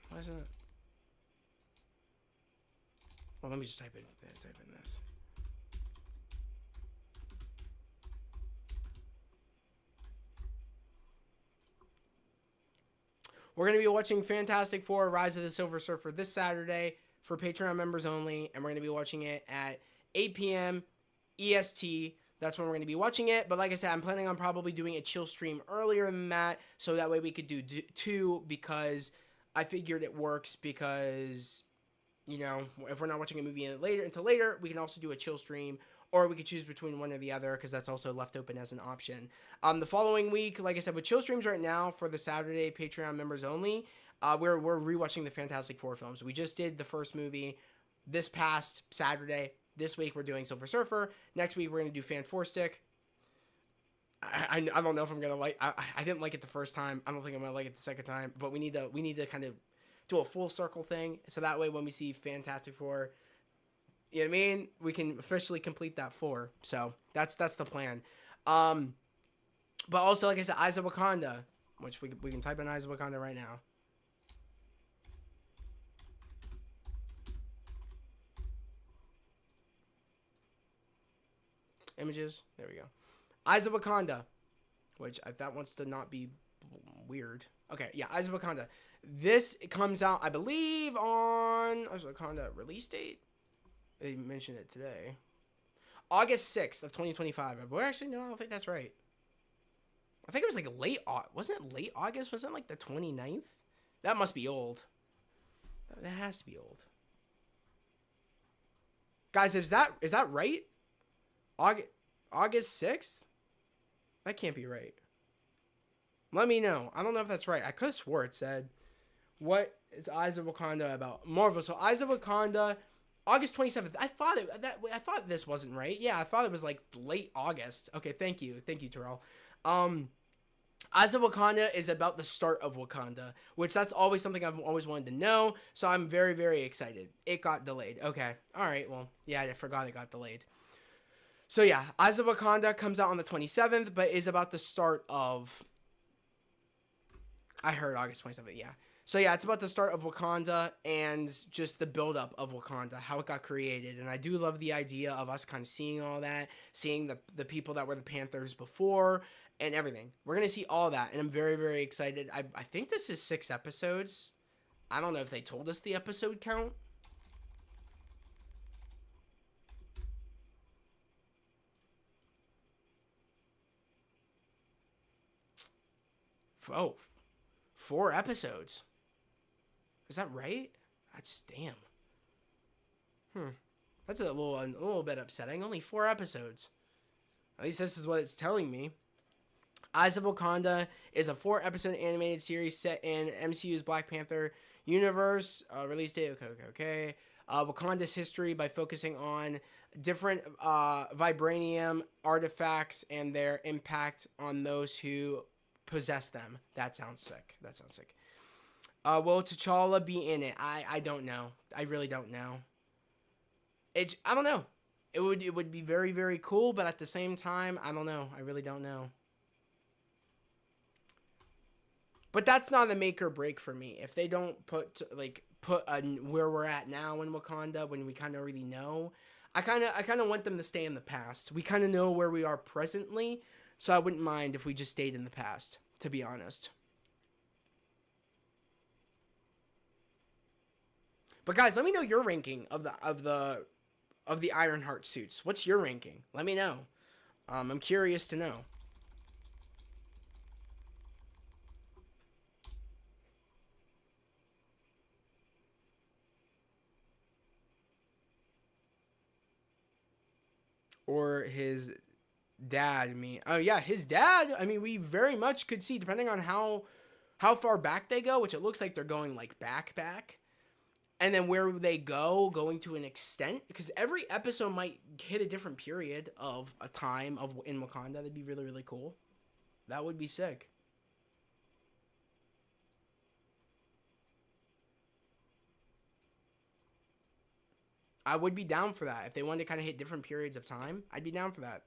Why isn't it? Well, let me just type in this. We're going to be watching Fantastic Four: Rise of the Silver Surfer this Saturday for Patreon members only, and we're going to be watching it at 8 p.m. EST. That's when we're going to be watching it. But like I said, I'm planning on probably doing a chill stream earlier than that, so that way we could do 2, because I figured it works, because, you know, if we're not watching a movie until later, we can also do a chill stream, or we could choose between one or the other, because that's also left open as an option. The following week, like I said, with chill streams right now for the Saturday Patreon members only, we're rewatching the Fantastic Four films. We just did the first movie this past Saturday. This week we're doing Silver Surfer. Next week we're going to do Fan Four Stick. I don't know if I'm going to like... I didn't like it the first time. I don't think I'm going to like it the second time. But we need to kind of do a full circle thing, so that way when we see Fantastic Four, you know what I mean, we can officially complete that 4. So that's the plan. But also, like I said, Eyes of Wakanda, which we can type in Eyes of Wakanda right now. Images, there we go. Eyes of Wakanda, which if that wants to not be weird. Okay, yeah, Eyes of Wakanda. This comes out, I believe, on Eyes of Wakanda release date. They mentioned it today. August 6th of 2025. Well, actually, no, I don't think that's right. I think it was like late, wasn't it late August? Wasn't it like the 29th? That must be old. That has to be old. Guys, is that right? August August 6th? That can't be right. Let me know. I don't know if that's right. I could have swore it said, what is Eyes of Wakanda about? Marvel. So Eyes of Wakanda, August 27th. I thought this wasn't right. Yeah, I thought it was like late August. Okay, thank you. Thank you, Terrell. Um Eyes of Wakanda is about the start of Wakanda, which that's always something I've always wanted to know. So I'm very, very excited. It got delayed. Okay. All right. Well, yeah, I forgot it got delayed. So yeah, Eyes of Wakanda comes out on the 27th, but is about the start of. I heard August 27th. Yeah. So yeah, it's about the start of Wakanda and just the buildup of Wakanda, how it got created. And I do love the idea of us kind of seeing all that, seeing the people that were the Panthers before and everything. We're going to see all that. And I'm very, very excited. I think this is 6 episodes. I don't know if they told us the episode count. Oh, 4 episodes. Is that right? That's damn. That's a little bit upsetting. Only 4 episodes. At least this is what it's telling me. Eyes of Wakanda is a 4-episode animated series set in MCU's Black Panther universe. Release date, okay. Wakanda's history by focusing on different vibranium artifacts and their impact on those who possess them. That sounds sick. Will T'Challa be in it? I don't know. I really don't know. I don't know. It would be very, very cool, but at the same time, I don't know. I really don't know. But that's not a make or break for me. If they don't put where we're at now in Wakanda when we kind of already know, I kind of want them to stay in the past. We kind of know where we are presently, so I wouldn't mind if we just stayed in the past, to be honest. But guys, let me know your ranking of the Ironheart suits. What's your ranking? Let me know. I'm curious to know. Or his dad. I mean, oh yeah, his dad. I mean, we very much could see, depending on how far back they go, which it looks like they're going like back, and then where they go, going to an extent, because every episode might hit a different period of a time of in Wakanda. That'd be really, really cool. That would be sick. I would be down for that if they wanted to kind of hit different periods of time. I'd be down for that.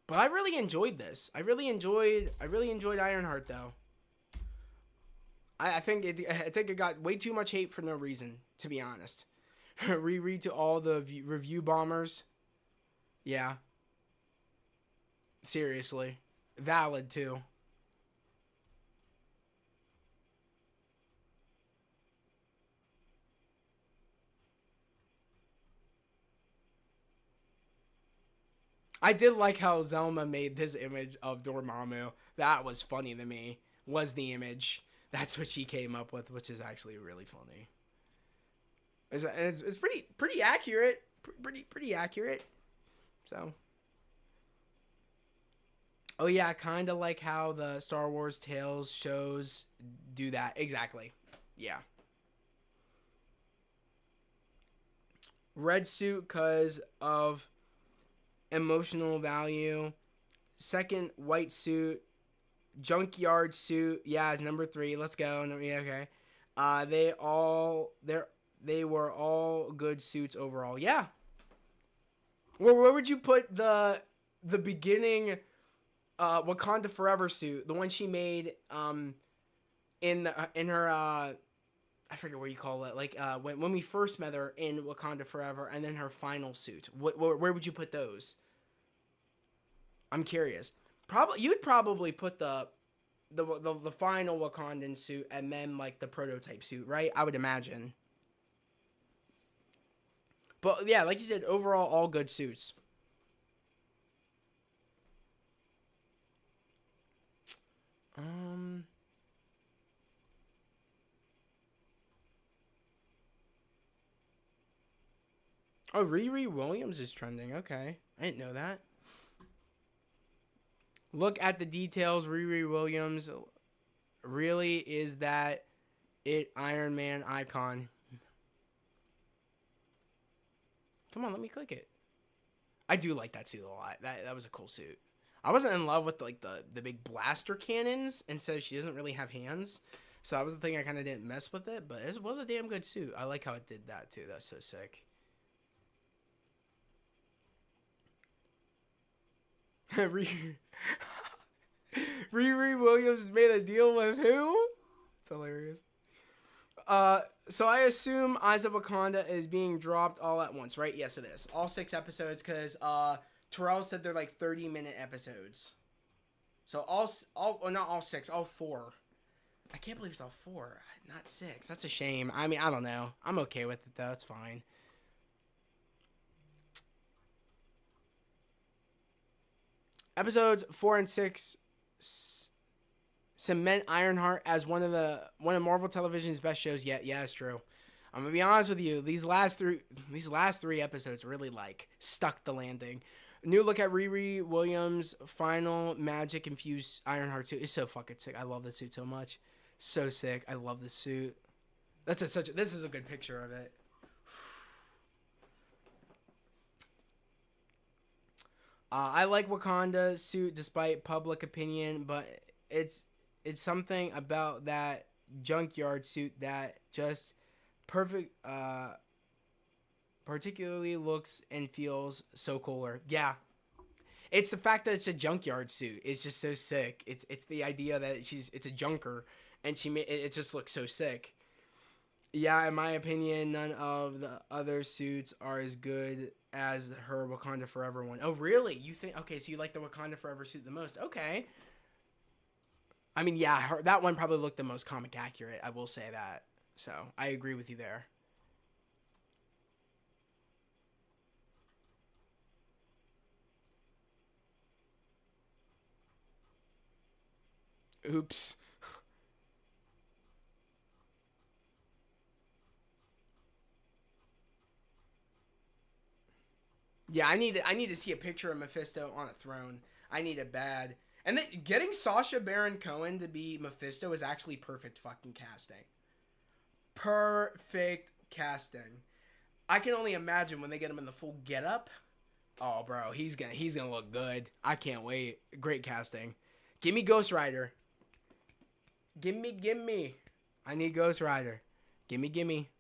But I really enjoyed this. I really enjoyed Ironheart though. I think it got way too much hate for no reason, to be honest. Reread to all the review bombers. Yeah, seriously. Valid too. I did like how Zelma made this image of Dormammu. That was funny to me. Was the image. That's what she came up with, which is actually really funny. It's pretty accurate. Pretty accurate. So, oh yeah, kind of like how the Star Wars Tales shows do that. Exactly. Yeah. Red suit because of emotional value. Second, white suit. Junkyard suit. Yeah, it's number 3. Let's go. No, yeah, okay. They were all good suits overall. Yeah. Where would you put the beginning Wakanda Forever suit, the one she made in her I forget what you call it, like when we first met her in Wakanda Forever, and then her final suit. Where would you put those? I'm curious. Probably you'd probably put the final Wakandan suit and then like the prototype suit, right? I would imagine. But yeah, like you said, overall all good suits. Um, Oh, Riri Williams is trending. Okay. I didn't know that. Look at the details. Riri Williams really is that Iron Man icon. Come on, let me click it. I do like that suit a lot. That was a cool suit. I wasn't in love with like the big blaster cannons, and so she doesn't really have hands. So that was the thing I kind of didn't mess with it, but it was a damn good suit. I like how it did that too. That's so sick. Riri Williams made a deal with who? It's hilarious. So I assume Eyes of Wakanda is being dropped all at once, right? Yes, it is. All 6 episodes, because Terrell said they're like 30-minute episodes. So well, not all 6, all 4. I can't believe it's all 4, not 6. That's a shame. I mean, I don't know. I'm okay with it though. It's fine. Episodes 4 and 6 cement Ironheart as one of Marvel Television's best shows yet. Yeah, it's true. I'm gonna be honest with you. These last three episodes really like stuck the landing. New look at Riri Williams' final magic infused Ironheart suit is so fucking sick. I love this suit so much. So sick. I love this suit. This is a good picture of it. I like Wakanda's suit despite public opinion, but it's something about that junkyard suit that just perfect particularly looks and feels so cooler. Yeah. It's the fact that it's a junkyard suit. It's just so sick. It's the idea that it's a junker and it just looks so sick. Yeah, in my opinion, none of the other suits are as good as her Wakanda Forever one. Oh, really? You think? Okay, so you like the Wakanda Forever suit the most? Okay. I mean, yeah, that one probably looked the most comic accurate. I will say that. So I agree with you there. Oops. Yeah, I need to see a picture of Mephisto on a throne. I need it bad. And then getting Sacha Baron Cohen to be Mephisto is actually perfect fucking casting. Perfect casting. I can only imagine when they get him in the full getup. Oh, bro, he's gonna look good. I can't wait. Great casting. Give me Ghost Rider. Give me. I need Ghost Rider. Give me.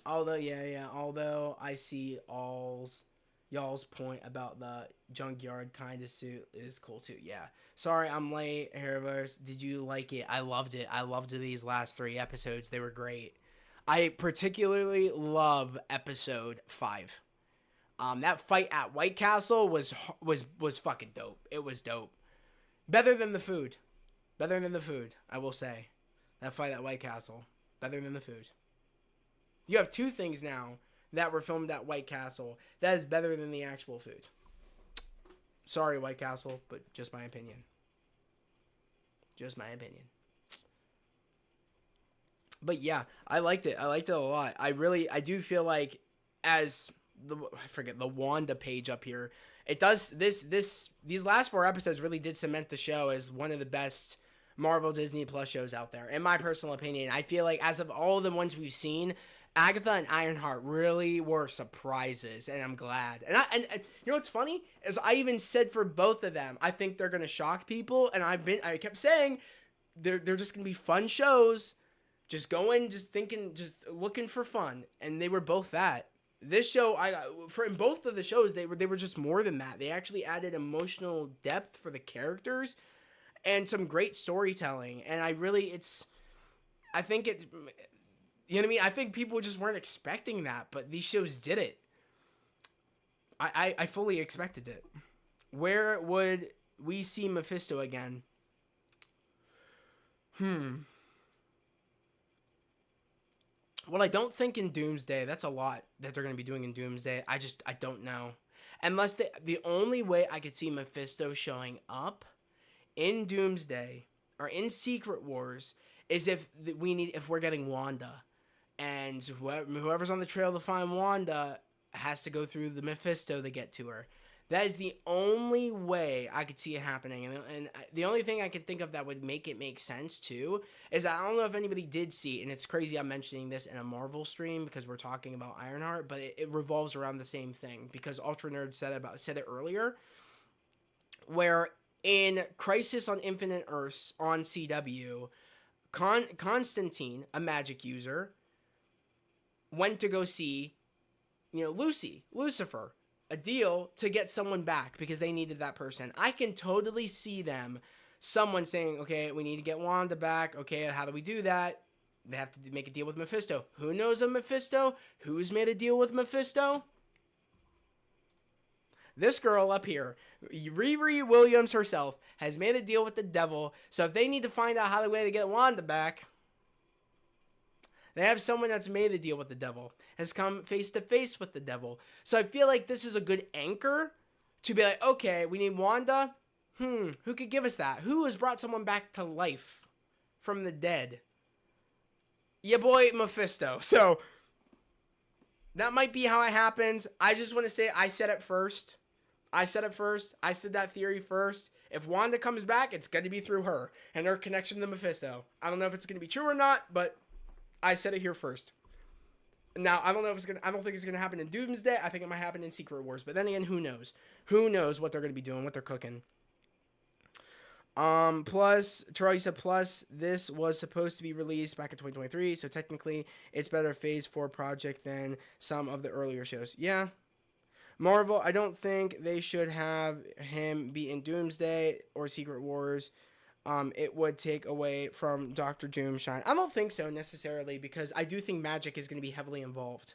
Although, yeah. Although I see y'all's point about the junkyard kind of suit is cool too. Yeah. Sorry, I'm late. Hairverse, did you like it? I loved it. I loved these last 3 episodes. They were great. I particularly love episode 5. That fight at White Castle was fucking dope. It was dope. Better than the food. Better than the food, I will say. That fight at White Castle. Better than the food. You have 2 things now that were filmed at White Castle that is better than the actual food. Sorry, White Castle, but just my opinion. Just my opinion. But yeah, I liked it. I liked it a lot. I do feel like as the Wanda page up here, it does these last 4 episodes really did cement the show as one of the best Marvel Disney Plus shows out there. In my personal opinion, I feel like as of all the ones we've seen, Agatha and Ironheart really were surprises, and I'm glad. And you know what's funny is I even said for both of them, I think they're gonna shock people, and I kept saying they're just gonna be fun shows, just thinking, just looking for fun, and they were both that. This show, in both of the shows, they were just more than that. They actually added emotional depth for the characters, and some great storytelling. And I think it. You know what I mean? I think people just weren't expecting that, but these shows did it. I fully expected it. Where would we see Mephisto again? Well, I don't think in Doomsday. That's a lot that they're going to be doing in Doomsday. I don't know. Unless the only way I could see Mephisto showing up in Doomsday or in Secret Wars is if we're getting Wanda. and whoever's on the trail to find Wanda has to go through the Mephisto to get to her. That is the only way I could see it happening. And the only thing I could think of that would make it make sense, too, is I don't know if anybody did see, and it's crazy I'm mentioning this in a Marvel stream because we're talking about Ironheart, but it revolves around the same thing because Ultra Nerd said it earlier, where in Crisis on Infinite Earths on CW, Constantine, a magic user, went to go see, Lucifer, a deal to get someone back because they needed that person. I can totally see someone saying, okay, we need to get Wanda back. Okay, how do we do that? They have to make a deal with Mephisto. Who knows of Mephisto? Who's made a deal with Mephisto? This girl up here, Riri Williams herself, has made a deal with the devil. So if they need to find out how the way to get Wanda back, they have someone that's made the deal with the devil, has come face to face with the devil. So I feel like this is a good anchor to be like, okay, we need Wanda. Who could give us that? Who has brought someone back to life from the dead? Yeah, boy, Mephisto. So that might be how it happens. I just want to say I said it first. I said that theory first. If Wanda comes back, it's going to be through her and her connection to Mephisto. I don't know if it's going to be true or not, but I said it here first. Now, I don't know if I don't think it's gonna happen in Doomsday. I think it might happen in Secret Wars. But then again, who knows? Who knows what they're gonna be doing, what they're cooking. Plus, Terrell, you said plus, this was supposed to be released back in 2023, so technically it's better Phase 4 project than some of the earlier shows. Yeah. Marvel, I don't think they should have him be in Doomsday or Secret Wars. It would take away from Doctor Doom shine. I don't think so necessarily because I do think magic is going to be heavily involved.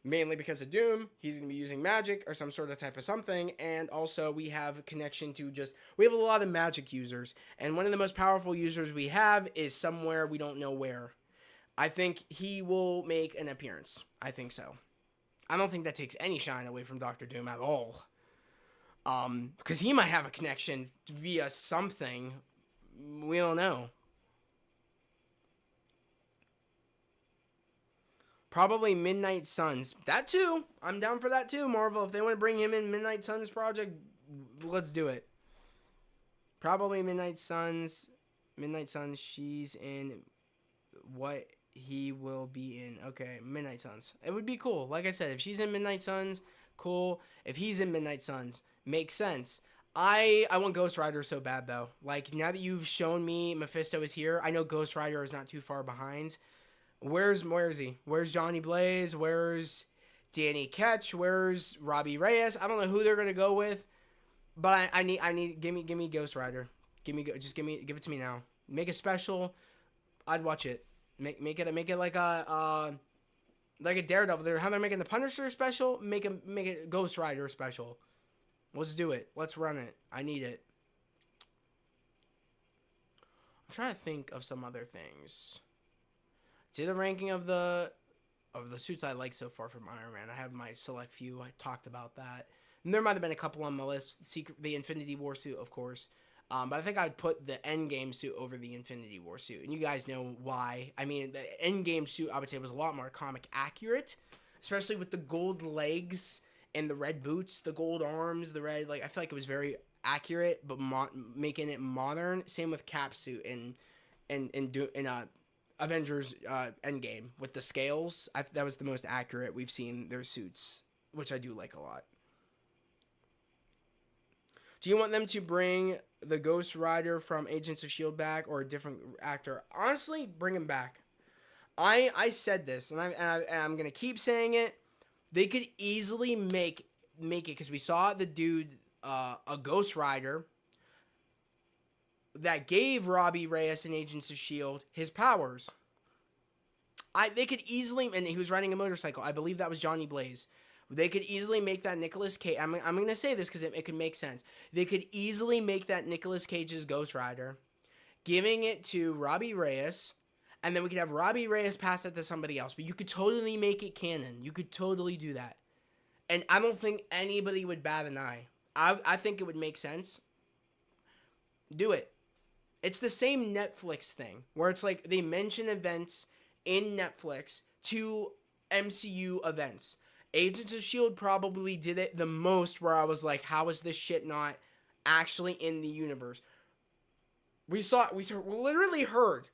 Mainly because of Doom, he's going to be using magic or some sort of type of something. And also we have a connection to we have a lot of magic users. And one of the most powerful users we have is somewhere we don't know where. I think he will make an appearance. I think so. I don't think that takes any shine away from Doctor Doom at all. Because he might have a connection via something. We don't know. Probably Midnight Suns. That too. I'm down for that too, Marvel. If they want to bring him in Midnight Suns project, let's do it. Probably Midnight Suns. Midnight Suns, she's in what he will be in. Okay, Midnight Suns. It would be cool. Like I said, if she's in Midnight Suns, cool. If he's in Midnight Suns, makes sense. I want Ghost Rider so bad, though. Like, now that you've shown me Mephisto is here, I know Ghost Rider is not too far behind. Where is he? Where's Johnny Blaze? Where's Danny Ketch? Where's Robbie Reyes? I don't know who they're going to go with, but I need, give me Ghost Rider. Give it to me now. Make a special. I'd watch it. Make it like a Daredevil. How they're making the Punisher special, make it Ghost Rider special. Let's do it. Let's run it. I need it. I'm trying to think of some other things. See the ranking of the suits I like so far from Iron Man. I have my select few. I talked about that. And there might have been a couple on my list. The Infinity War suit, of course. But I think I'd put the Endgame suit over the Infinity War suit. And you guys know why. I mean, the Endgame suit, I would say, was a lot more comic accurate. Especially with the gold legs and the red boots, the gold arms, the red, I feel like it was very accurate, but making it modern. Same with Cap's suit in Avengers Endgame with the scales. That was the most accurate we've seen their suits, which I do like a lot. Do you want them to bring the Ghost Rider from Agents of S.H.I.E.L.D. back or a different actor? Honestly, bring him back. I said this, and I'm going to keep saying it. They could easily make it, because we saw the dude, a Ghost Rider, that gave Robbie Reyes in Agents of S.H.I.E.L.D. his powers. They could easily, and he was riding a motorcycle. I believe that was Johnny Blaze. They could easily make that Nicolas Cage. I'm going to say this because it could make sense. They could easily make that Nicolas Cage's Ghost Rider, giving it to Robbie Reyes, and then we could have Robbie Reyes pass it to somebody else. But you could totally make it canon. You could totally do that. And I don't think anybody would bat an eye. I think it would make sense. Do it. It's the same Netflix thing, where it's like they mention events in Netflix to MCU events. Agents of S.H.I.E.L.D. probably did it the most, where I was like, how is this shit not actually in the universe? We literally heard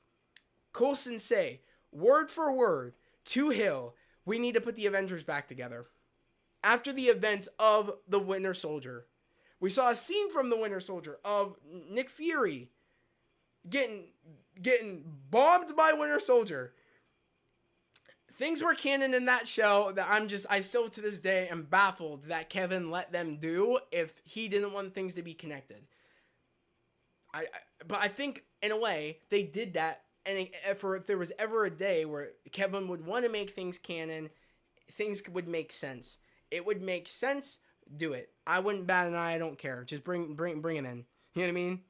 Coulson say, word for word, to Hill, we need to put the Avengers back together. After the events of the Winter Soldier, we saw a scene from the Winter Soldier of Nick Fury getting bombed by Winter Soldier. Things were canon in that show that I still to this day am baffled that Kevin let them do if he didn't want things to be connected. But I think in a way they did that, and if there was ever a day where Kevin would want to make things canon, things would make sense. It would make sense. Do it. I wouldn't bat an eye. I don't care. Just bring it in. You know what I mean?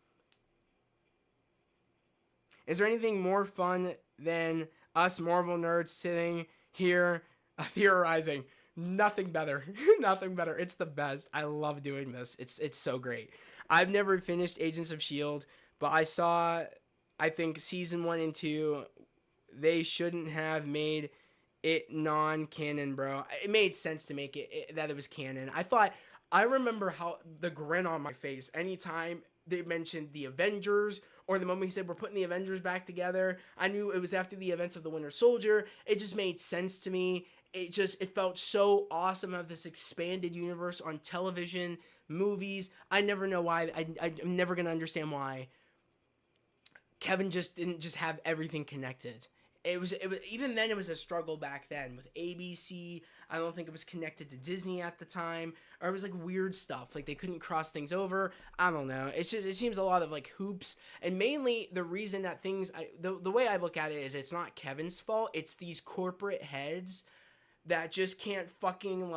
Is there anything more fun than us Marvel nerds sitting here theorizing? Nothing better. Nothing better. It's the best. I love doing this. It's so great. I've never finished Agents of S.H.I.E.L.D., but I think season 1 and 2, they shouldn't have made it non-canon, bro. It made sense to make that it was canon. I remember how the grin on my face anytime they mentioned the Avengers, or the moment he said we're putting the Avengers back together. I knew it was after the events of the Winter Soldier. It just made sense to me. It felt so awesome to have this expanded universe on television, movies. I never know why. I'm never going to understand why Kevin just didn't just have everything connected. It was even then it was a struggle back then with ABC. I don't think it was connected to Disney at the time, or it was like weird stuff, like they couldn't cross things over. I don't know. It seems a lot of like hoops, and mainly the reason that the way I look at it is it's not Kevin's fault. It's these corporate heads that just can't fucking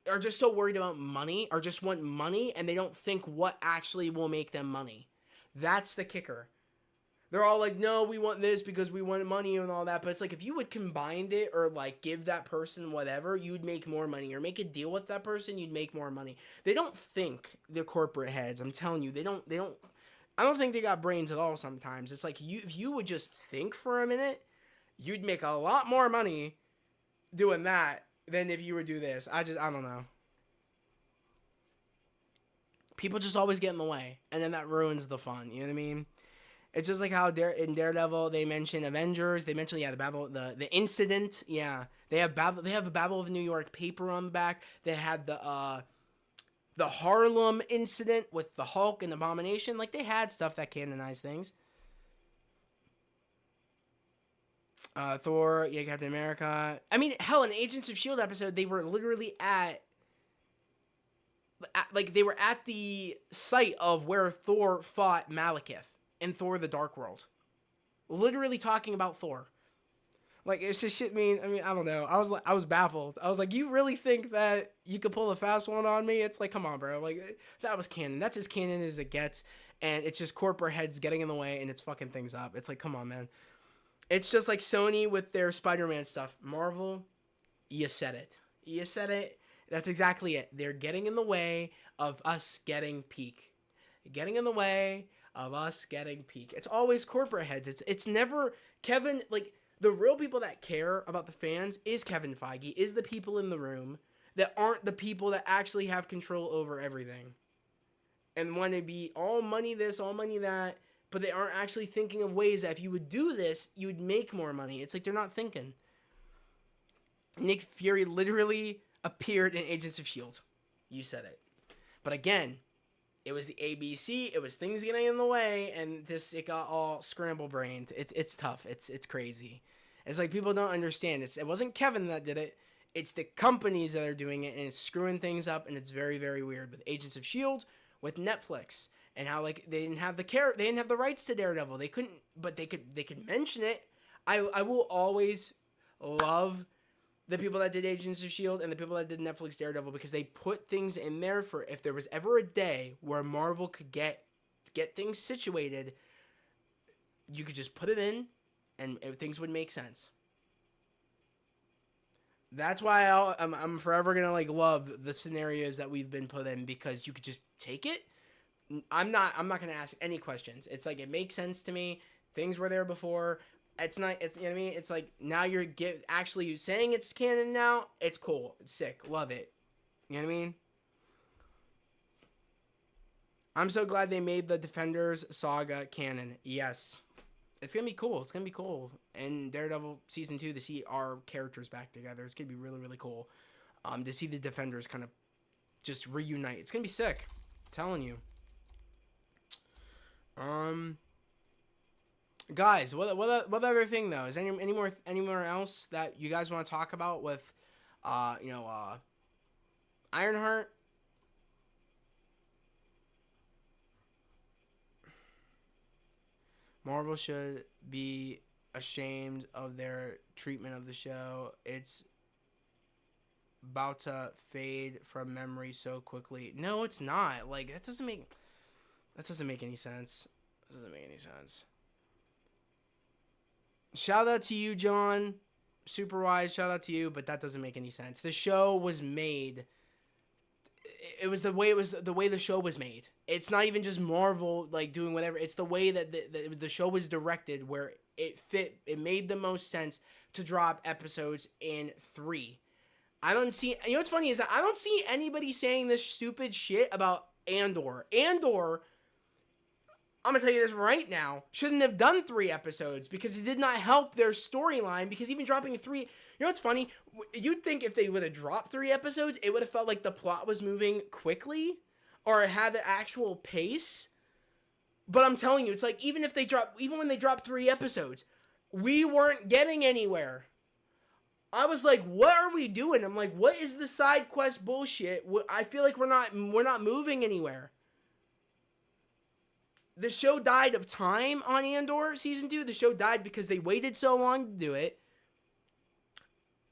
are just so worried about money, or just want money, and they don't think what actually will make them money. That's the kicker. They're all like, no, we want this because we want money and all that. But it's like, if you would combine it, or like give that person whatever, you'd make more money, or make a deal with that person, you'd make more money. They don't think, the corporate heads. I'm telling you, they don't, I don't think they got brains at all sometimes. It's like, if you would just think for a minute, you'd make a lot more money doing that than if you would do this. I don't know. People just always get in the way, and then that ruins the fun. You know what I mean? It's just like how in Daredevil they mention Avengers. They mention the incident. Yeah, they have a Battle of New York paper on the back. They had the Harlem incident with the Hulk and Abomination. Like, they had stuff that canonized things. Thor, yeah, Captain America. I mean, hell, in Agents of S.H.I.E.L.D. episode, they were literally at the site of where Thor fought Malekith in Thor: The Dark World. Literally talking about Thor. Like, it's just shit. I mean, I don't know. I was baffled. I was like, you really think that you could pull a fast one on me? It's like, come on, bro. Like, that was canon. That's as canon as it gets. And it's just corporate heads getting in the way, and it's fucking things up. It's like, come on, man. It's just like Sony with their Spider-Man stuff. Marvel, you said it. You said it. That's exactly it. They're getting in the way of us getting peak. Getting in the way of us getting peak. It's always corporate heads. It's never Kevin. Like, the real people that care about the fans is Kevin Feige, is the people in the room that aren't the people that actually have control over everything. And want to be all money this, all money that, but they aren't actually thinking of ways that if you would do this, you would make more money. It's like they're not thinking. Nick Fury literally appeared in Agents of S.H.I.E.L.D. You said it. But again, it was the ABC. It was things getting in the way, and it got all scramble-brained. It's tough. It's crazy. It's like people don't understand. It wasn't Kevin that did it. It's the companies that are doing it, and it's screwing things up, and it's very, very weird. With Agents of S.H.I.E.L.D., with Netflix, and how like they didn't have the rights to Daredevil. They couldn't, but they could mention it. I will always love the people that did Agents of S.H.I.E.L.D. and the people that did Netflix Daredevil, because they put things in there for if there was ever a day where Marvel could get things situated, you could just put it in and things would make sense. That's why I'm forever gonna like love the scenarios that we've been put in, because you could just take it. I'm not gonna ask any questions. It's like, it makes sense to me. Things were there before. It's not. It's, you know what I mean. It's like now you're actually saying it's canon now. It's cool. It's sick. Love it. You know what I mean? I'm so glad they made the Defenders saga canon. Yes. It's going to be cool. It's going to be cool. And Daredevil Season 2, to see our characters back together. It's going to be really, really cool. To see the Defenders kind of just reunite. It's going to be sick. I'm telling you. Guys, what other thing, though? Is anywhere else that you guys want to talk about with, Ironheart? Marvel should be ashamed of their treatment of the show. It's about to fade from memory so quickly. No, it's not. Like, that doesn't make any sense. That doesn't make any sense. Shout out to you, John. Superwise, shout out to you, but that doesn't make any sense. The show was made. It was the way the show was made. It's not even just Marvel like doing whatever. It's the way that the show was directed, where it fit. It made the most sense to drop episodes in 3. I don't see. You know what's funny is that I don't see anybody saying this stupid shit about Andor. Andor, I'm gonna tell you this right now, shouldn't have done 3 episodes because it did not help their storyline. Because even dropping 3, you know what's funny? You'd think if they would have dropped 3 episodes, it would have felt like the plot was moving quickly or had the actual pace. But I'm telling you, it's like even when they dropped 3 episodes, we weren't getting anywhere. I was like, what are we doing? I'm like, what is the side quest bullshit? I feel like we're not moving anywhere. The show died of time on Andor Season 2. The show died because they waited so long to do it.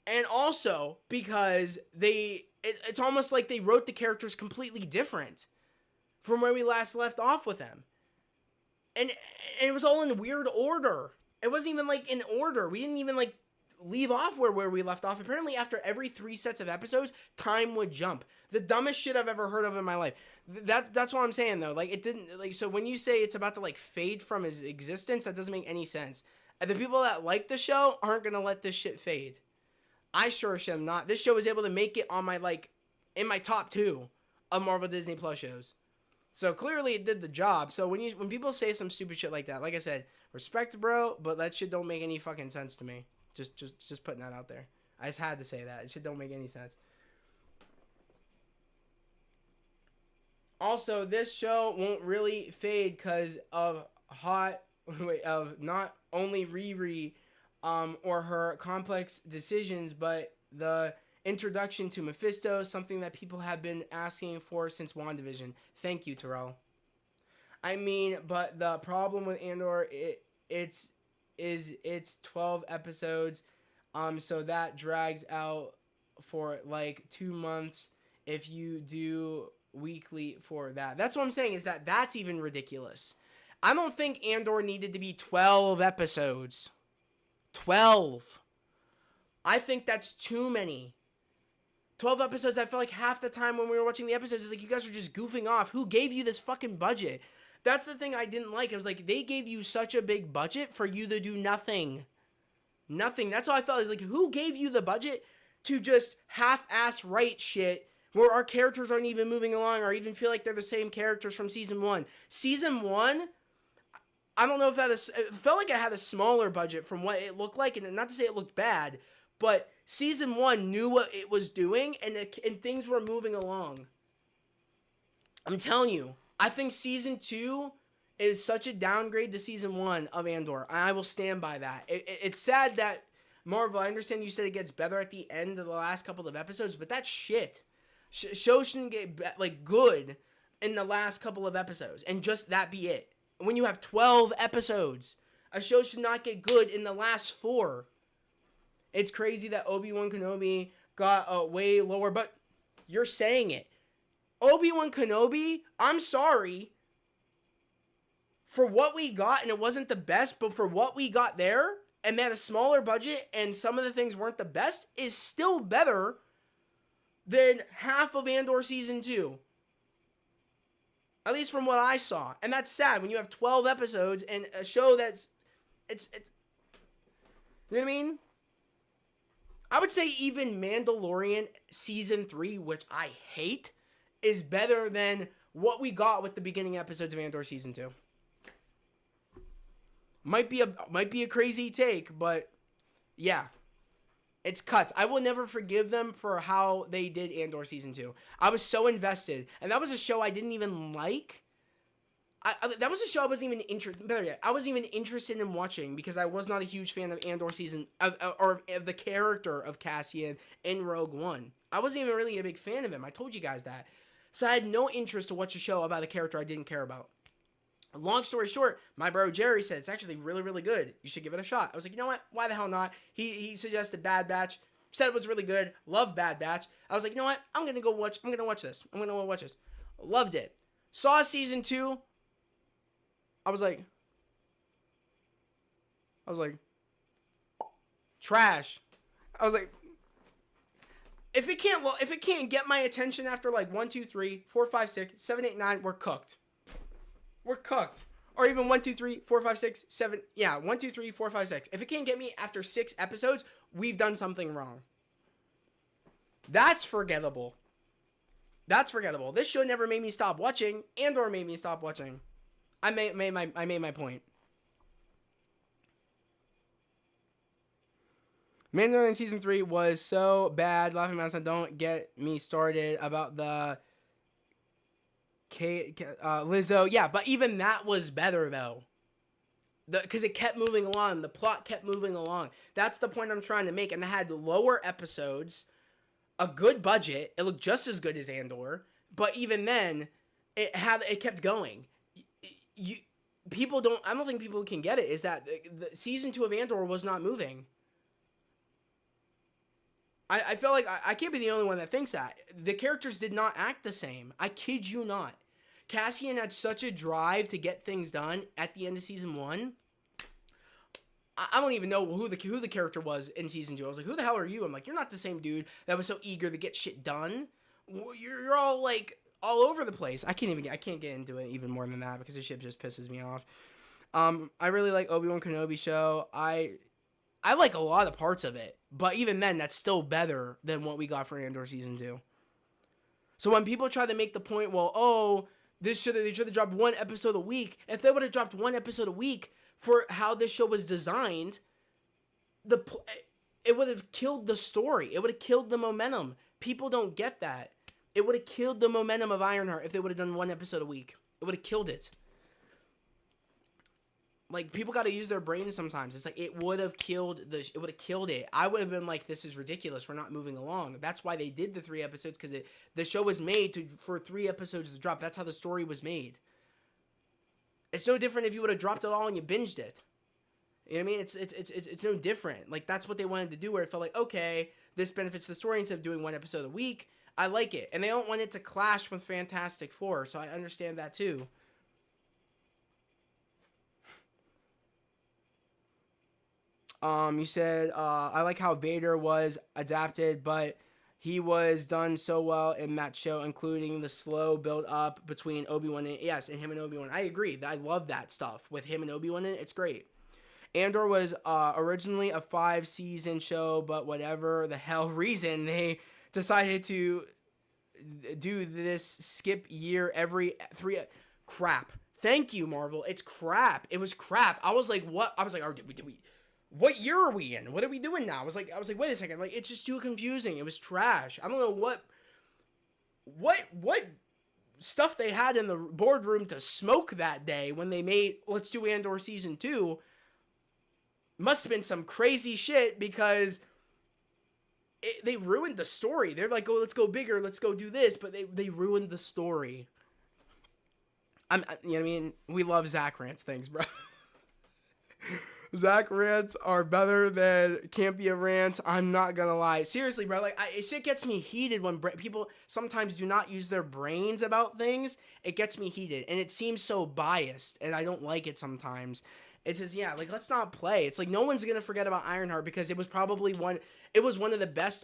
And also because it's almost like they wrote the characters completely different from where we last left off with them. And it was all in weird order. It wasn't even like in order. We didn't even like leave off where we left off. Apparently after every 3 sets of episodes, time would jump. The dumbest shit I've ever heard of in my life. That's what I'm saying though. Like it didn't like, so when you say it's about to like fade from his existence, that doesn't make any sense. And the people that like the show aren't going to let this shit fade. I sure am not. This show was able to make it on my in my top 2 of Marvel Disney Plus shows. So clearly it did the job. So when people say some stupid shit like that, like I said, respect, bro, but that shit don't make any fucking sense to me. Just putting that out there. I just had to say that. It shit don't make any sense. Also, this show won't really fade because of not only Riri or her complex decisions, but the introduction to Mephisto, something that people have been asking for since WandaVision. Thank you, Terrell. I mean, but the problem with Andor, it's 12 episodes, so that drags out for like 2 months if you do weekly for that. That's what I'm saying, is that's even ridiculous. I don't think Andor needed to be 12 episodes. 12. I think that's too many. 12 episodes, I felt like half the time when we were watching the episodes, it's like you guys are just goofing off. Who gave you this fucking budget? That's the thing I didn't like. It was like they gave you such a big budget for you to do nothing. Nothing. That's how I felt. It's like, who gave you the budget to just half-ass write shit where our characters aren't even moving along or even feel like they're the same characters from Season 1? Season 1, I don't know if it felt like it had a smaller budget from what it looked like, and not to say it looked bad, but Season 1 knew what it was doing, and things were moving along. I'm telling you, I think Season 2 is such a downgrade to Season 1 of Andor. I will stand by that. It's sad that Marvel, I understand you said it gets better at the end of the last couple of episodes, but that's shit. Shows shouldn't get good in the last couple of episodes, and just that be it. When you have 12 episodes, a show should not get good in the last 4. It's crazy that Obi-Wan Kenobi got a way lower, but you're saying it. Obi-Wan Kenobi, I'm sorry, for what we got, and it wasn't the best, but for what we got there, and had a smaller budget, and some of the things weren't the best, is still better than half of Andor Season 2. At least from what I saw. And that's sad when you have 12 episodes and a show that's... You know what I mean? I would say even Mandalorian season 3, which I hate, is better than what we got with the beginning episodes of Andor season 2. Might be a crazy take, but yeah. It's cuts. I will never forgive them for how they did Andor season 2. I was so invested, and that was a show I didn't even like. That was a show I wasn't even interested. Better yet, I wasn't even interested in watching because I was not a huge fan of Andor season or of the character of Cassian in Rogue One. I wasn't even really a big fan of him. I told you guys that, so I had no interest to watch a show about a character I didn't care about. Long story short, my bro Jerry said it's actually really, really good. You should give it a shot. I was like, you know what? Why the hell not? He suggested Bad Batch. Said it was really good. Loved Bad Batch. I was like, you know what? I'm gonna watch this. Loved it. Saw season 2. I was like, trash. I was like, if it can't get my attention after like 1, 2, 3, 4, 5, 6, 7, 8, 9, we're cooked. We're cooked. Or even 1, 2, 3, 4, 5, 6, 7. Yeah, 1, 2, 3, 4, 5, 6. If it can't get me after 6 episodes, we've done something wrong. That's forgettable. This show never made me stop watching, Andor made me stop watching. I made my point. Mandalorian season 3 was so bad. Laughing Mouse, don't get me started about the Lizzo. Yeah, but even that was better though. Because it kept moving along. The plot kept moving along. That's the point I'm trying to make. And it had lower episodes, a good budget. It looked just as good as Andor, but even then, it kept going. I don't think people can get it, is that the season 2 of Andor was not moving. I feel like I can't be the only one that thinks that. The characters did not act the same. I kid you not. Cassian had such a drive to get things done at the end of season 1. I don't even know who the character was in season 2. I was like, who the hell are you? I'm like, you're not the same dude that was so eager to get shit done. You're all like all over the place. I can't get into it even more than that because this shit just pisses me off. I really like Obi-Wan Kenobi show. I like a lot of parts of it, but even then, that's still better than what we got for Andor season 2. So when people try to make the point, well, they should have dropped 1 episode a week. If they would have dropped 1 episode a week for how this show was designed, it would have killed the story. It would have killed the momentum. People don't get that. It would have killed the momentum of Ironheart if they would have done 1 episode a week. It would have killed it. Like, people got to use their brains sometimes. It's like, it would have killed it. I would have been like, this is ridiculous. We're not moving along. That's why they did the 3 episodes, because the show was made for 3 episodes to drop. That's how the story was made. It's no different if you would have dropped it all and you binged it. You know what I mean? It's no different. Like, that's what they wanted to do, where it felt like, okay, this benefits the story instead of doing 1 episode a week. I like it. And they don't want it to clash with Fantastic Four, so I understand that too. You said, I like how Vader was adapted, but he was done so well in that show, including the slow build up between Obi-Wan and him and Obi-Wan. I agree. I love that stuff with him and Obi-Wan in it. It's great. Andor was originally a 5-season show, but whatever the hell reason, they decided to do this skip year every 3. Crap. Thank you, Marvel. It's crap. It was crap. I was like, what? I was like, did we what year are we in? What are we doing now? I was like, wait a second. Like, it's just too confusing. It was trash. I don't know what stuff they had in the boardroom to smoke that day when they made Let's Do Andor season 2. Must have been some crazy shit, because they ruined the story. They're like, oh, let's go bigger. Let's go do this. But they ruined the story. You know what I mean? We love Zach rants. Thanks, bro. Zach rants are better than Campia rants. I'm not gonna lie. Seriously, bro. Like, shit gets me heated when people sometimes do not use their brains about things. It gets me heated, and it seems so biased, and I don't like it sometimes. It says, yeah, like, let's not play. It's like, no one's gonna forget about Ironheart because it was probably one of the best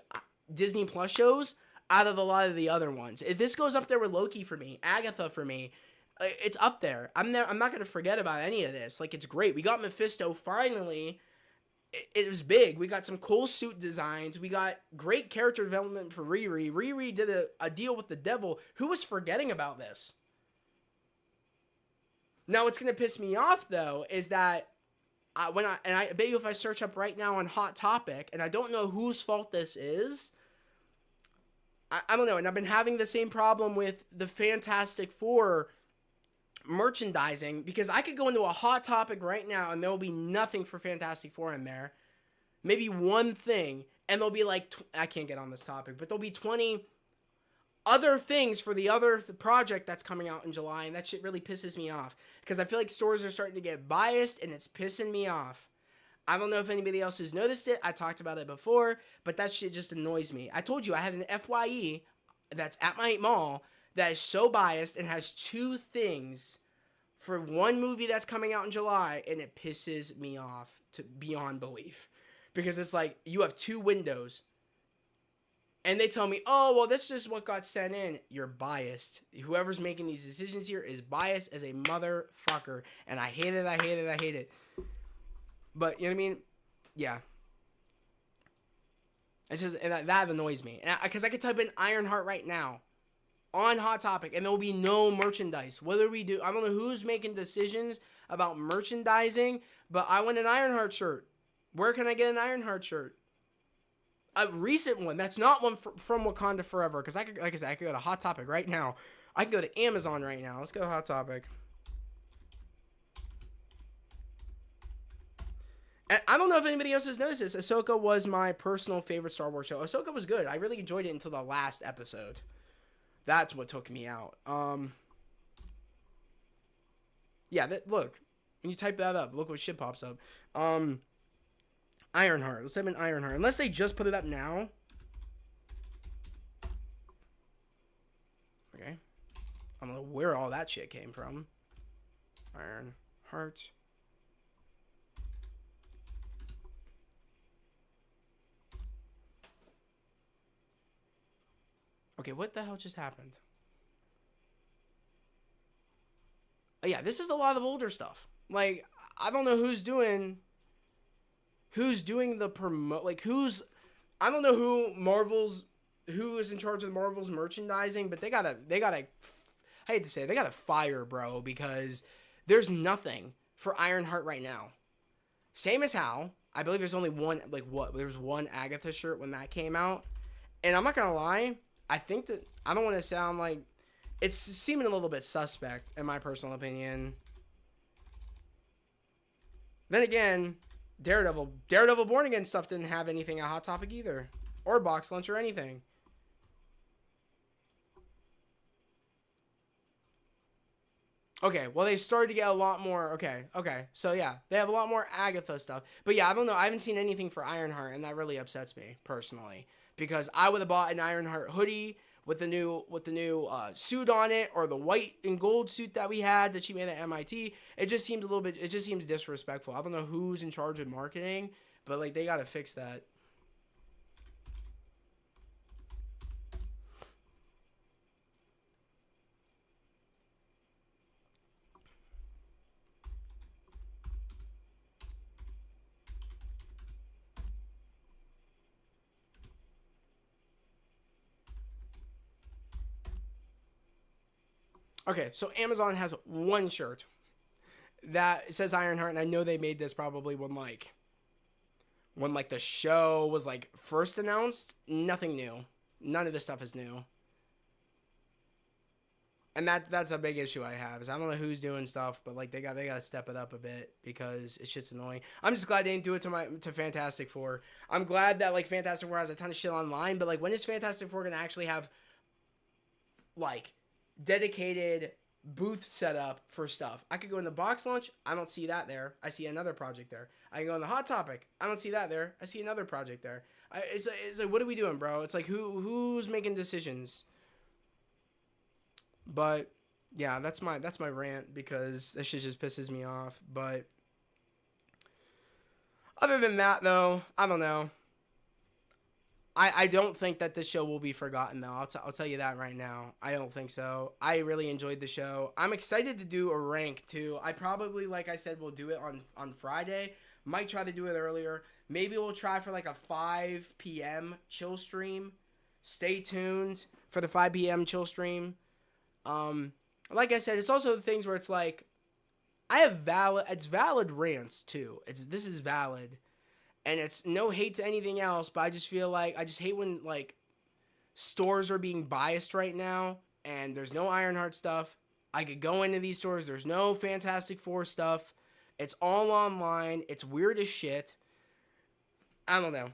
Disney Plus shows out of a lot of the other ones. If this goes up there with Loki for me, Agatha for me, it's up there. I'm not gonna forget about any of this. Like, it's great. We got Mephisto finally. it was big. We got some cool suit designs. We got great character development for Riri. Riri did a deal with the devil. Who was forgetting about this? Now, what's going to piss me off, though, is that I bet you if I search up right now on Hot Topic, and I don't know whose fault this is, I don't know, and I've been having the same problem with the Fantastic Four merchandising, because I could go into a Hot Topic right now and there will be nothing for Fantastic Four in there. Maybe one thing, and there'll be like, I can't get on this topic, but there'll be 20 other things for the other project that's coming out in July, and that shit really pisses me off, because I feel like stores are starting to get biased, and it's pissing me off. I don't know if anybody else has noticed it. I talked about it before, but that shit just annoys me. I told you I had an FYE that's at my mall that is so biased and has two things for one movie that's coming out in July, and it pisses me off to beyond belief. Because it's like, you have two windows, and they tell me, oh, well, this is what got sent in. You're biased. Whoever's making these decisions here is biased as a motherfucker, and I hate it, I hate it, I hate it. But, you know what I mean? Yeah. It's just, and that annoys me. Because I could type in Ironheart right now on Hot Topic, and there will be no merchandise. What do we do? I don't know who's making decisions about merchandising, but I want an Ironheart shirt. Where can I get an Ironheart shirt? A recent one. That's not one from Wakanda Forever. Because I could, like I said, I could go to Hot Topic right now. I can go to Amazon right now. Let's go to Hot Topic. And I don't know if anybody else has noticed this. Ahsoka was my personal favorite Star Wars show. Ahsoka was good. I really enjoyed it until the last episode. That's what took me out. Yeah, look. When you type that up, look what shit pops up. Ironheart. Let's type in Ironheart. Unless they just put it up now. Okay. I don't know where all that shit came from. Ironheart. Okay, what the hell just happened? Oh, yeah, this is a lot of older stuff. Like, I don't know who's doing the promote. Like, I don't know who is in charge of Marvel's merchandising, but they gotta, I hate to say it, they gotta fire, bro, because there's nothing for Ironheart right now. Same as how, I believe there's only one, there was one Agatha shirt when that came out. And I'm not gonna lie, I think that, I don't want to sound like, it's seeming a little bit suspect, in my personal opinion. Then again, Daredevil Born Again stuff didn't have anything at Hot Topic either. Or Box Lunch or anything. Okay, well, they started to get a lot more, okay. So, yeah, they have a lot more Agatha stuff. But, yeah, I don't know, I haven't seen anything for Ironheart, and that really upsets me, personally. Because I would have bought an Ironheart hoodie with the new suit on it, or the white and gold suit that we had that she made at MIT. It just seems disrespectful. I don't know who's in charge of marketing, but like they gotta fix that. Okay, so Amazon has one shirt that says Ironheart, and I know they made this probably when the show was like first announced. Nothing new. None of this stuff is new. And that's a big issue I have. Is I don't know who's doing stuff, but like they gotta step it up a bit, because it shit's annoying. I'm just glad they didn't do it to Fantastic Four. I'm glad that like Fantastic Four has a ton of shit online, but like when is Fantastic Four gonna actually have like dedicated booth set up for stuff? I could go in the Box Lunch. I don't see that there. I see another project there. I can go in the Hot Topic. I don't see that there. I see another project there. It's like what are we doing, bro? It's like who's making decisions? But yeah, that's my rant, because that shit just pisses me off. But other than that, though, I don't know. I don't think that this show will be forgotten, though. I'll tell you that right now. I don't think so. I really enjoyed the show. I'm excited to do a rank, too. I probably, like I said, will do it on Friday. Might try to do it earlier. Maybe we'll try for like a 5 p.m. chill stream. Stay tuned for the 5 p.m. chill stream. Um, like I said, it's also the things where it's like I have valid rants too. This is valid, and it's no hate to anything else, but I just feel like I just hate when like stores are being biased right now, and there's no Ironheart stuff. I could go into these stores. There's no Fantastic Four stuff. It's all online. It's weird as shit. I don't know.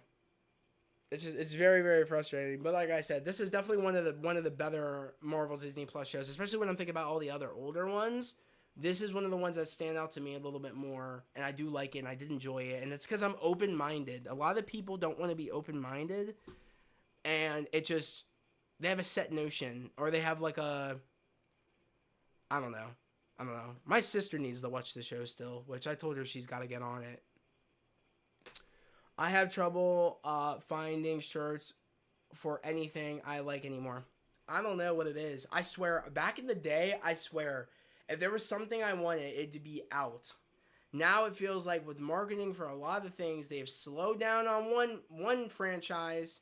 It's very very frustrating. But like I said, this is definitely one of the better Marvel Disney Plus shows, especially when I'm thinking about all the other older ones. This is one of the ones that stand out to me a little bit more, and I do like it, and I did enjoy it, and it's because I'm open-minded. A lot of people don't want to be open-minded, and it just they have a set notion, or they have like a I don't know. I don't know. My sister needs to watch the show still, which I told her she's got to get on it. I have trouble finding shirts for anything I like anymore. I don't know what it is. I swear, back in the day, I swear, if there was something I wanted, it'd be out. Now it feels like with marketing for a lot of things, they've slowed down on one franchise,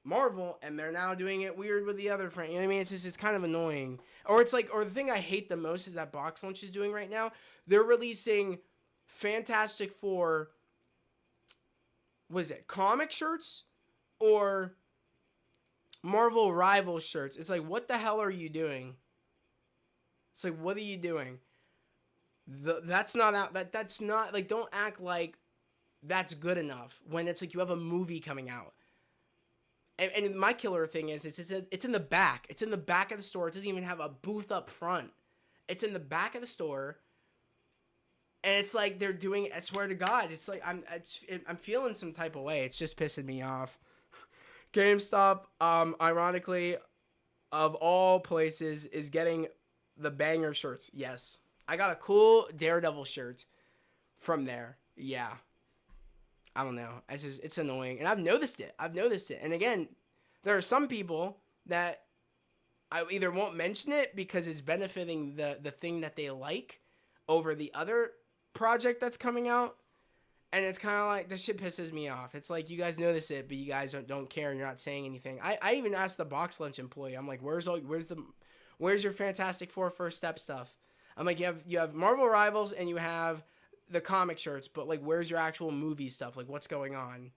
Marvel, and they're now doing it weird with the other franchise. You know what I mean? It's kind of annoying. Or it's like, or the thing I hate the most is that Box Lunch is doing right now. They're releasing Fantastic Four. What is it? Comic shirts or Marvel Rivals shirts? It's like, what the hell are you doing? It's like, what are you doing? That's not out. That's not like. Don't act like that's good enough when it's like you have a movie coming out. And my killer thing is it's in the back. It's in the back of the store. It doesn't even have a booth up front. It's in the back of the store. And it's like they're doing. I swear to God, it's like I'm feeling some type of way. It's just pissing me off. GameStop, ironically, of all places, is getting the banger shirts. Yes, I got a cool Daredevil shirt from there. Yeah, I don't know. It's annoying, and I've noticed it. And again, there are some people that I either won't mention it because it's benefiting the thing that they like over the other project that's coming out, and it's kind of like this shit pisses me off. It's like you guys notice it, but you guys don't care, and you're not saying anything. I even asked the Box Lunch employee. I'm like, where's your Fantastic Four first step stuff? I'm like, you have Marvel Rivals and you have the comic shirts, but like, where's your actual movie stuff? Like, what's going on?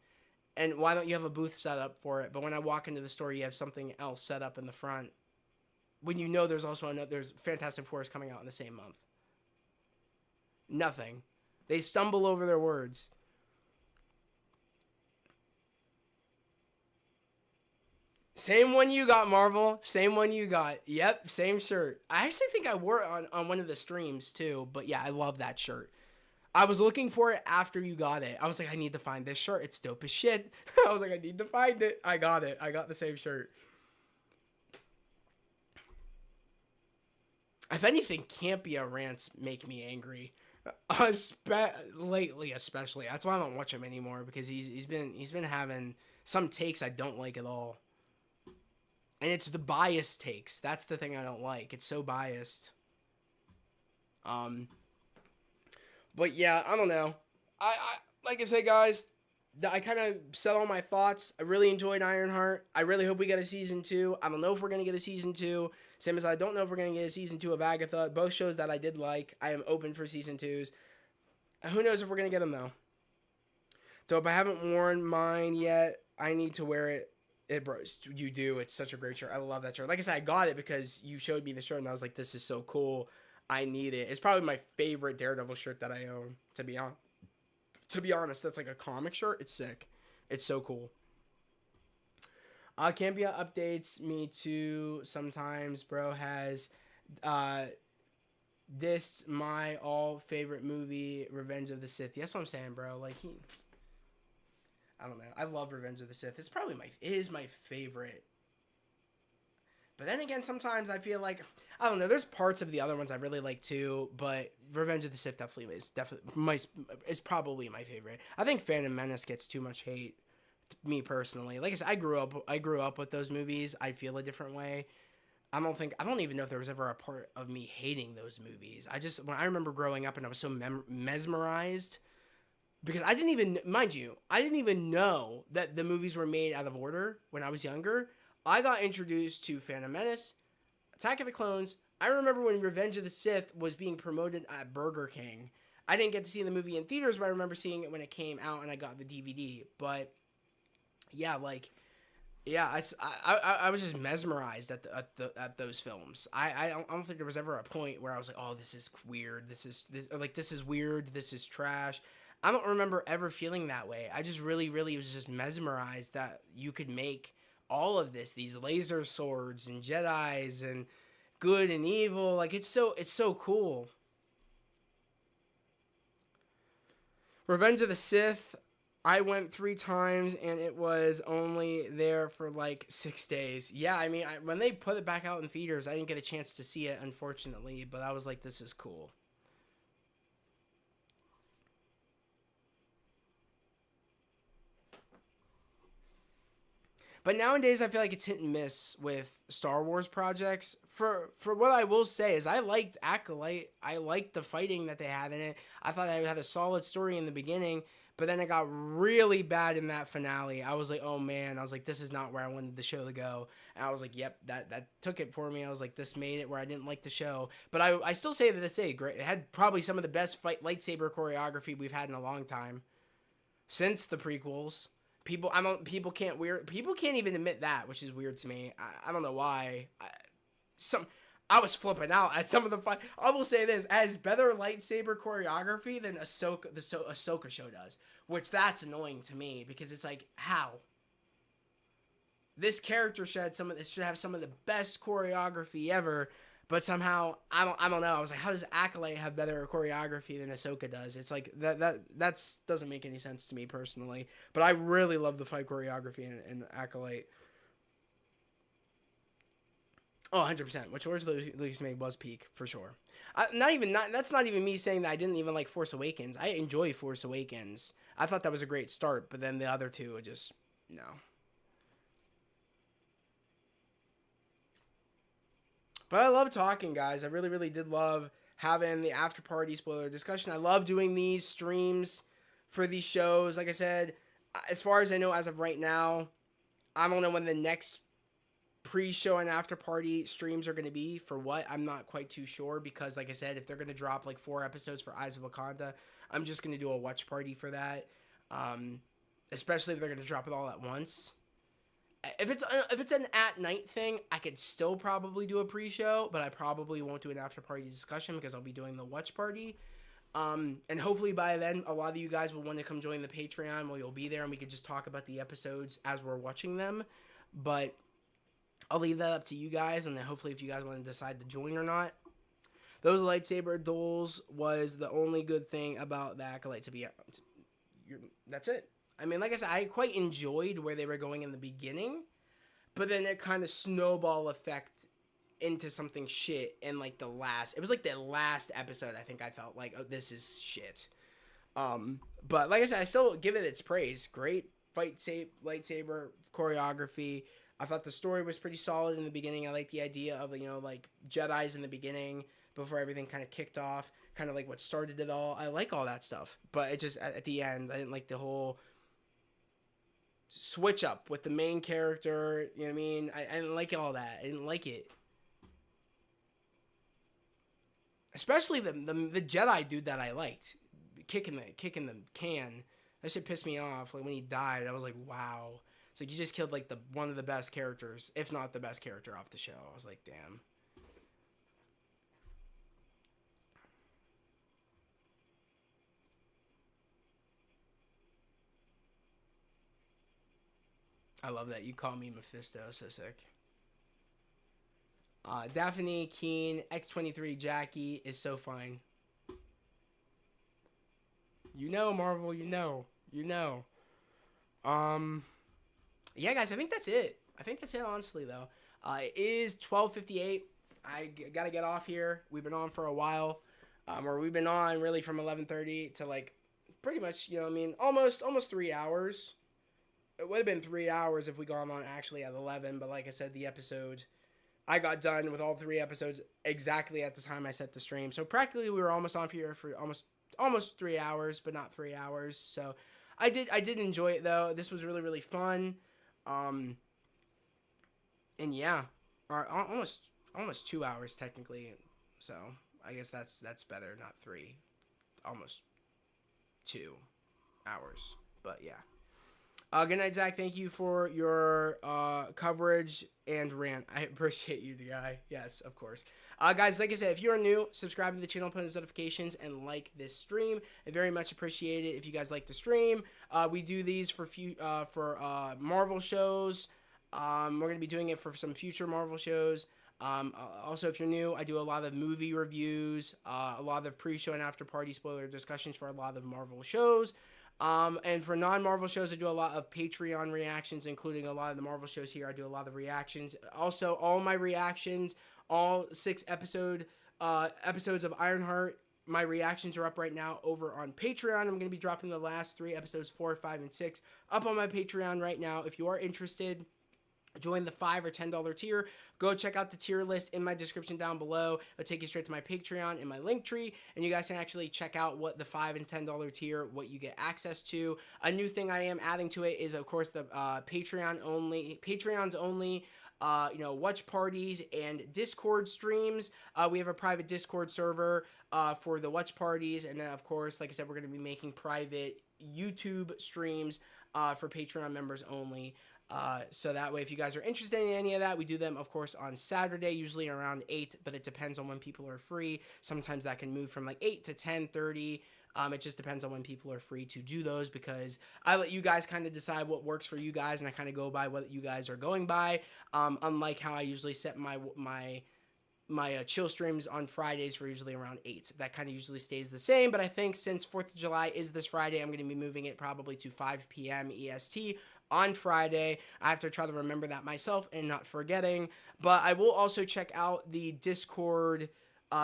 And why don't you have a booth set up for it? But when I walk into the store, you have something else set up in the front. When you know there's also there's Fantastic Four is coming out in the same month. Nothing. They stumble over their words. Same one you got, Marvel. Same one you got. Yep, same shirt. I actually think I wore it on one of the streams too. But yeah, I love that shirt. I was looking for it after you got it. I was like, I need to find this shirt. It's dope as shit. I was like, I need to find it. I got it. I got the same shirt. If anything, Campia rants make me angry. Lately, especially. That's why I don't watch him anymore, because he's been having some takes I don't like at all. And it's the biased takes. That's the thing I don't like. It's so biased. But yeah, I don't know. I like I said, guys, I kind of said all my thoughts. I really enjoyed Ironheart. I really hope we get a season 2. I don't know if we're gonna get a season 2. Same as I don't know if we're gonna get a season 2 of Agatha. Both shows that I did like. I am open for season 2s. Who knows if we're gonna get them though. So if I haven't worn mine yet, I need to wear it. Bro, you do. It's such a great shirt. I love that shirt. Like I said, I got it because you showed me the shirt, and I was like, this is so cool. I need it. It's probably my favorite Daredevil shirt that I own, to be honest. That's like a comic shirt. It's sick. It's so cool. Campia updates me too sometimes. Bro has dissed my all favorite movie, Revenge of the Sith. That's what I'm saying, bro. Like, I don't know. I love Revenge of the Sith. It is my favorite. But then again, sometimes I feel like, I don't know, there's parts of the other ones I really like too, but Revenge of the Sith is probably my favorite. I think Phantom Menace gets too much hate, me personally. Like I said, I grew up with those movies. I feel a different way. I don't even know if there was ever a part of me hating those movies. When I remember growing up and I was so mesmerized because I didn't even, mind you, I didn't even know that the movies were made out of order when I was younger. I got introduced to Phantom Menace, Attack of the Clones. I remember when Revenge of the Sith was being promoted at Burger King. I didn't get to see the movie in theaters, but I remember seeing it when it came out and I got the DVD. But yeah, like, yeah, I was just mesmerized at those films. I don't think there was ever a point where I was like, oh, this is weird. This is weird. This is trash. I don't remember ever feeling that way. I just really was just mesmerized that you could make all of these laser swords and Jedis and good and evil. Like it's so cool. Revenge of the Sith, I went 3 times and it was only there for like 6 days. Yeah, I mean, when they put it back out in theaters, I didn't get a chance to see it, unfortunately, but I was like, this is cool. But nowadays, I feel like it's hit and miss with Star Wars projects. For what I will say is, I liked Acolyte. I liked the fighting that they had in it. I thought I had a solid story in the beginning, but then it got really bad in that finale. I was like, oh man, I was like, this is not where I wanted the show to go. And I was like, yep, that took it for me. I was like, this made it where I didn't like the show. But I still say to this day, great. It had probably some of the best lightsaber choreography we've had in a long time since the prequels. People can't even admit that, which is weird to me. I don't know why. Some I was flipping out at some of the fight. I will say this: has better lightsaber choreography than Ahsoka show does, which that's annoying to me because it's like, how this character should have some of the best choreography ever, but somehow I don't know. I was like, how does Acolyte have better choreography than Ahsoka does? It's like that doesn't make any sense to me personally. But I really love the fight choreography in Acolyte. Oh, 100%. What George Lucas made was peak for sure. That's not even me saying that I didn't even like Force Awakens. I enjoy Force Awakens. I thought that was a great start, but then the other two are just no. But I love talking, guys. I really did love having the after party spoiler discussion. I love doing these streams for these shows. Like I said, as far as I know, as of right now, I don't know when the next pre-show and after party streams are going to be for what. I'm not quite too sure because, like I said, if they're going to drop like 4 episodes for Eyes of Wakanda, I'm just going to do a watch party for that. Um, Especially if they're going to drop it all at once. If it's an at night thing, I could still probably do a pre-show, but I probably won't do an after party discussion because I'll be doing the watch party. And hopefully by then, a lot of you guys will want to come join the Patreon where you'll be there and we could just talk about the episodes as we're watching them. But I'll leave that up to you guys, and then hopefully if you guys want to decide to join or not. Those lightsaber duels was the only good thing about the Acolyte, to be honest. That's it. I mean, like I said, I quite enjoyed where they were going in the beginning, but then it kind of snowball effect into something shit in like it was like the last episode. I think I felt like, oh, this is shit. But like I said, I still give it its praise. Great lightsaber choreography. I thought the story was pretty solid in the beginning. I like the idea of, like Jedi's in the beginning before everything kind of kicked off, kind of like what started it all. I like all that stuff, but it just at the end, I didn't like the whole switch up with the main character. You know what I mean? I didn't like all that. I didn't like it, especially the Jedi dude that I liked, kicking the can. That shit pissed me off. Like when he died, I was like, wow. It's like you just killed like the one of the best characters, if not the best character off the show. I was like, damn. I love that you call me Mephisto. So sick. Daphne Keen X23 Jackie is so fine. You know, Marvel. You know. Um. Yeah, guys. I think that's it. Honestly, though. It is 12:58. Gotta get off here. We've been on for a while. Or we've been on really from 11:30 to like pretty much, you know what I mean, almost 3 hours. It would have been 3 hours if we gone on actually at 11, but like I said, the episode, I got done with all 3 episodes exactly at the time I set the stream. So practically we were almost on here for almost almost 3 hours, but not 3 hours. So I did enjoy it though. This was really fun. Um, and yeah, or almost 2 hours technically. So I guess that's better, not three, almost 2 hours. But yeah. Good night, Zach. Thank you for your coverage and rant. I appreciate you, the guy. Yes, of course. Guys, like I said, if you're new, subscribe to the channel, post notifications, and like this stream. I very much appreciate it if you guys like the stream. We do these for Marvel shows. We're going to be doing it for some future Marvel shows. Also, if you're new, I do a lot of movie reviews, a lot of pre-show and after-party spoiler discussions for a lot of Marvel shows. And for non-Marvel shows, I do a lot of Patreon reactions, including a lot of the Marvel shows here. I do a lot of reactions. Also, all my reactions, all 6 episodes of Ironheart, my reactions are up right now over on Patreon. I'm going to be dropping the last 3 episodes, 4, 5, and 6, up on my Patreon right now. If you are interested, join the $5 or $10 tier. Go check out the tier list in my description down below. It'll take you straight to my Patreon and my link tree, and you guys can actually check out what the $5 and $10 tier, what you get access to. A new thing I am adding to it is, of course, the Patreon's only watch parties and Discord streams. We have a private Discord server for the watch parties, and then, of course, like I said, we're going to be making private YouTube streams for Patreon members only. So that way, if you guys are interested in any of that, we do them, of course, on Saturday, usually around 8, but it depends on when people are free. Sometimes that can move from like 8 to 10:30. It just depends on when people are free to do those, because I let you guys kind of decide what works for you guys, and I kind of go by what you guys are going by. Unlike how I usually set my chill streams on Fridays for usually around 8. That kind of usually stays the same, but I think since 4th of July is this Friday, I'm going to be moving it probably to 5 p.m. EST on Friday. I have to try to remember that myself and not forgetting, but I will also check out the Discord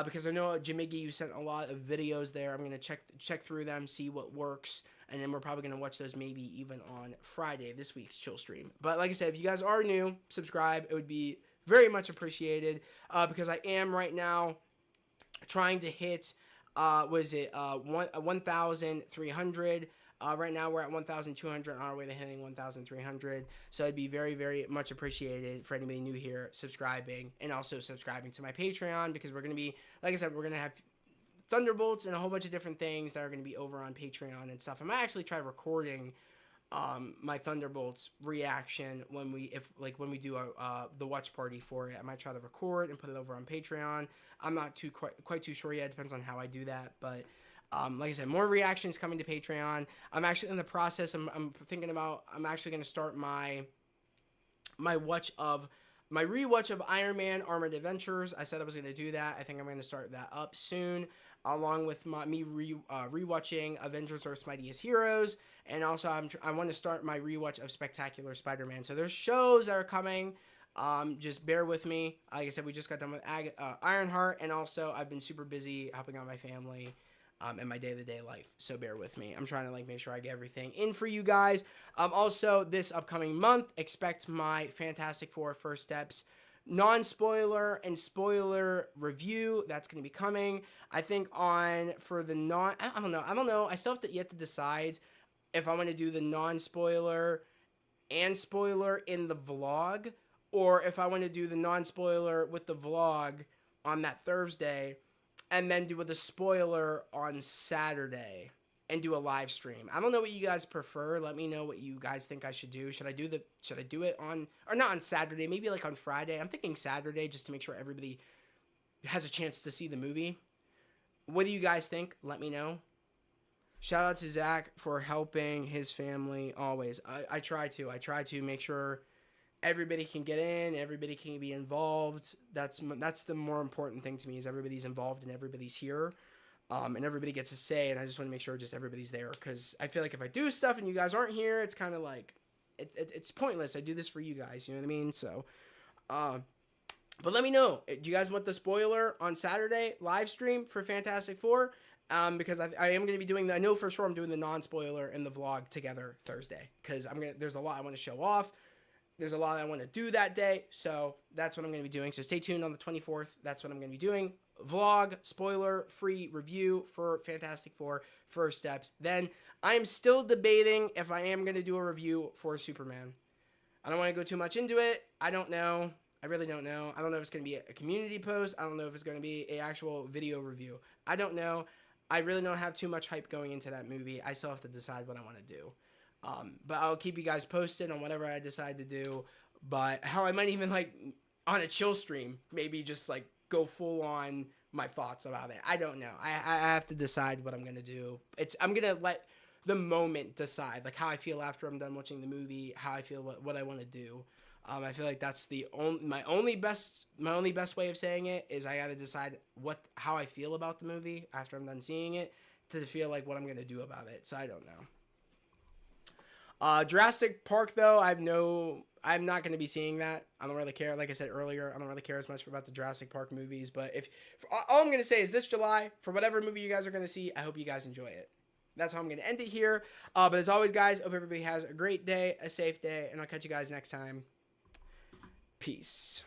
because I know, Jamiggy, you sent a lot of videos there. I'm going to check through them, see what works, and then we're probably going to watch those maybe even on Friday, this week's chill stream. But like I said, if you guys are new, subscribe. It would be very much appreciated because I am right now trying to hit 1,300. Right now we're at 1,200 on our way to hitting 1,300. So it'd be very, very much appreciated for anybody new here subscribing, and also subscribing to my Patreon, because we're going to be, like I said, we're going to have Thunderbolts and a whole bunch of different things that are going to be over on Patreon and stuff. I might actually try recording my Thunderbolts reaction when we do the watch party for it. I might try to record and put it over on Patreon. I'm not quite too sure yet. It depends on how I do that, but like I said, more reactions coming to Patreon. I'm actually in the process. I'm thinking about. I'm actually going to start my rewatch of Iron Man Armored Adventures. I said I was going to do that. I think I'm going to start that up soon, along with me rewatching Avengers: Earth's Mightiest Heroes, and also I want to start my rewatch of Spectacular Spider-Man. So there's shows that are coming. Just bear with me. Like I said, we just got done with Ironheart, and also I've been super busy helping out my family in my day-to-day life, so bear with me. I'm trying to make sure I get everything in for you guys. Also, this upcoming month, expect my Fantastic Four First Steps non-spoiler and spoiler review. That's going to be coming. I think for the I don't know. I still have yet to decide if I want to do the non-spoiler and spoiler in the vlog, or if I want to do the non-spoiler with the vlog on that Thursday, and then do the spoiler on Saturday and do a live stream. I don't know what you guys prefer. Let me know what you guys think I should do. Should I do it on, or not on Saturday, maybe on Friday? I'm thinking Saturday, just to make sure everybody has a chance to see the movie. What do you guys think? Let me know. Shout out to Zach for helping his family always. I try to make sure everybody can get in, everybody can be involved. That's the more important thing to me, is everybody's involved and everybody's here, and everybody gets a say. And I just want to make sure just everybody's there, because I feel like if I do stuff and you guys aren't here, it's kind of like it's pointless. I do this for you guys, you know what I mean? So, but let me know. Do you guys want the spoiler on Saturday live stream for Fantastic Four? Because I am going to be doing I know for sure I'm doing the non-spoiler and the vlog together Thursday, because there's a lot I want to show off. There's a lot I want to do that day, so that's what I'm going to be doing. So stay tuned on the 24th. That's what I'm going to be doing. vlog, spoiler-free review for Fantastic Four First Steps. Then I'm still debating if I am going to do a review for Superman. I don't want to go too much into it. I don't know. I really don't know. I don't know if it's going to be a community post. I don't know if it's going to be an actual video review. I don't know. I really don't have too much hype going into that movie. I still have to decide what I want to do. But I'll keep you guys posted on whatever I decide to do. But how I might even, like, on a chill stream, maybe just, like, go full on my thoughts about it. I don't know. I have to decide what I'm going to do. I'm going to let the moment decide, like, how I feel after I'm done watching the movie, how I feel, what I want to do. I feel like that's my only best way of saying it is I got to decide how I feel about the movie after I'm done seeing it to feel like what I'm going to do about it. So I don't know. Jurassic Park, though, I'm not going to be seeing that. I don't really care. Like I said earlier, I don't really care as much about the Jurassic Park movies. But all I'm going to say is this July, for whatever movie you guys are going to see, I hope you guys enjoy it. That's how I'm going to end it here. But as always, guys, hope everybody has a great day, a safe day, and I'll catch you guys next time. Peace.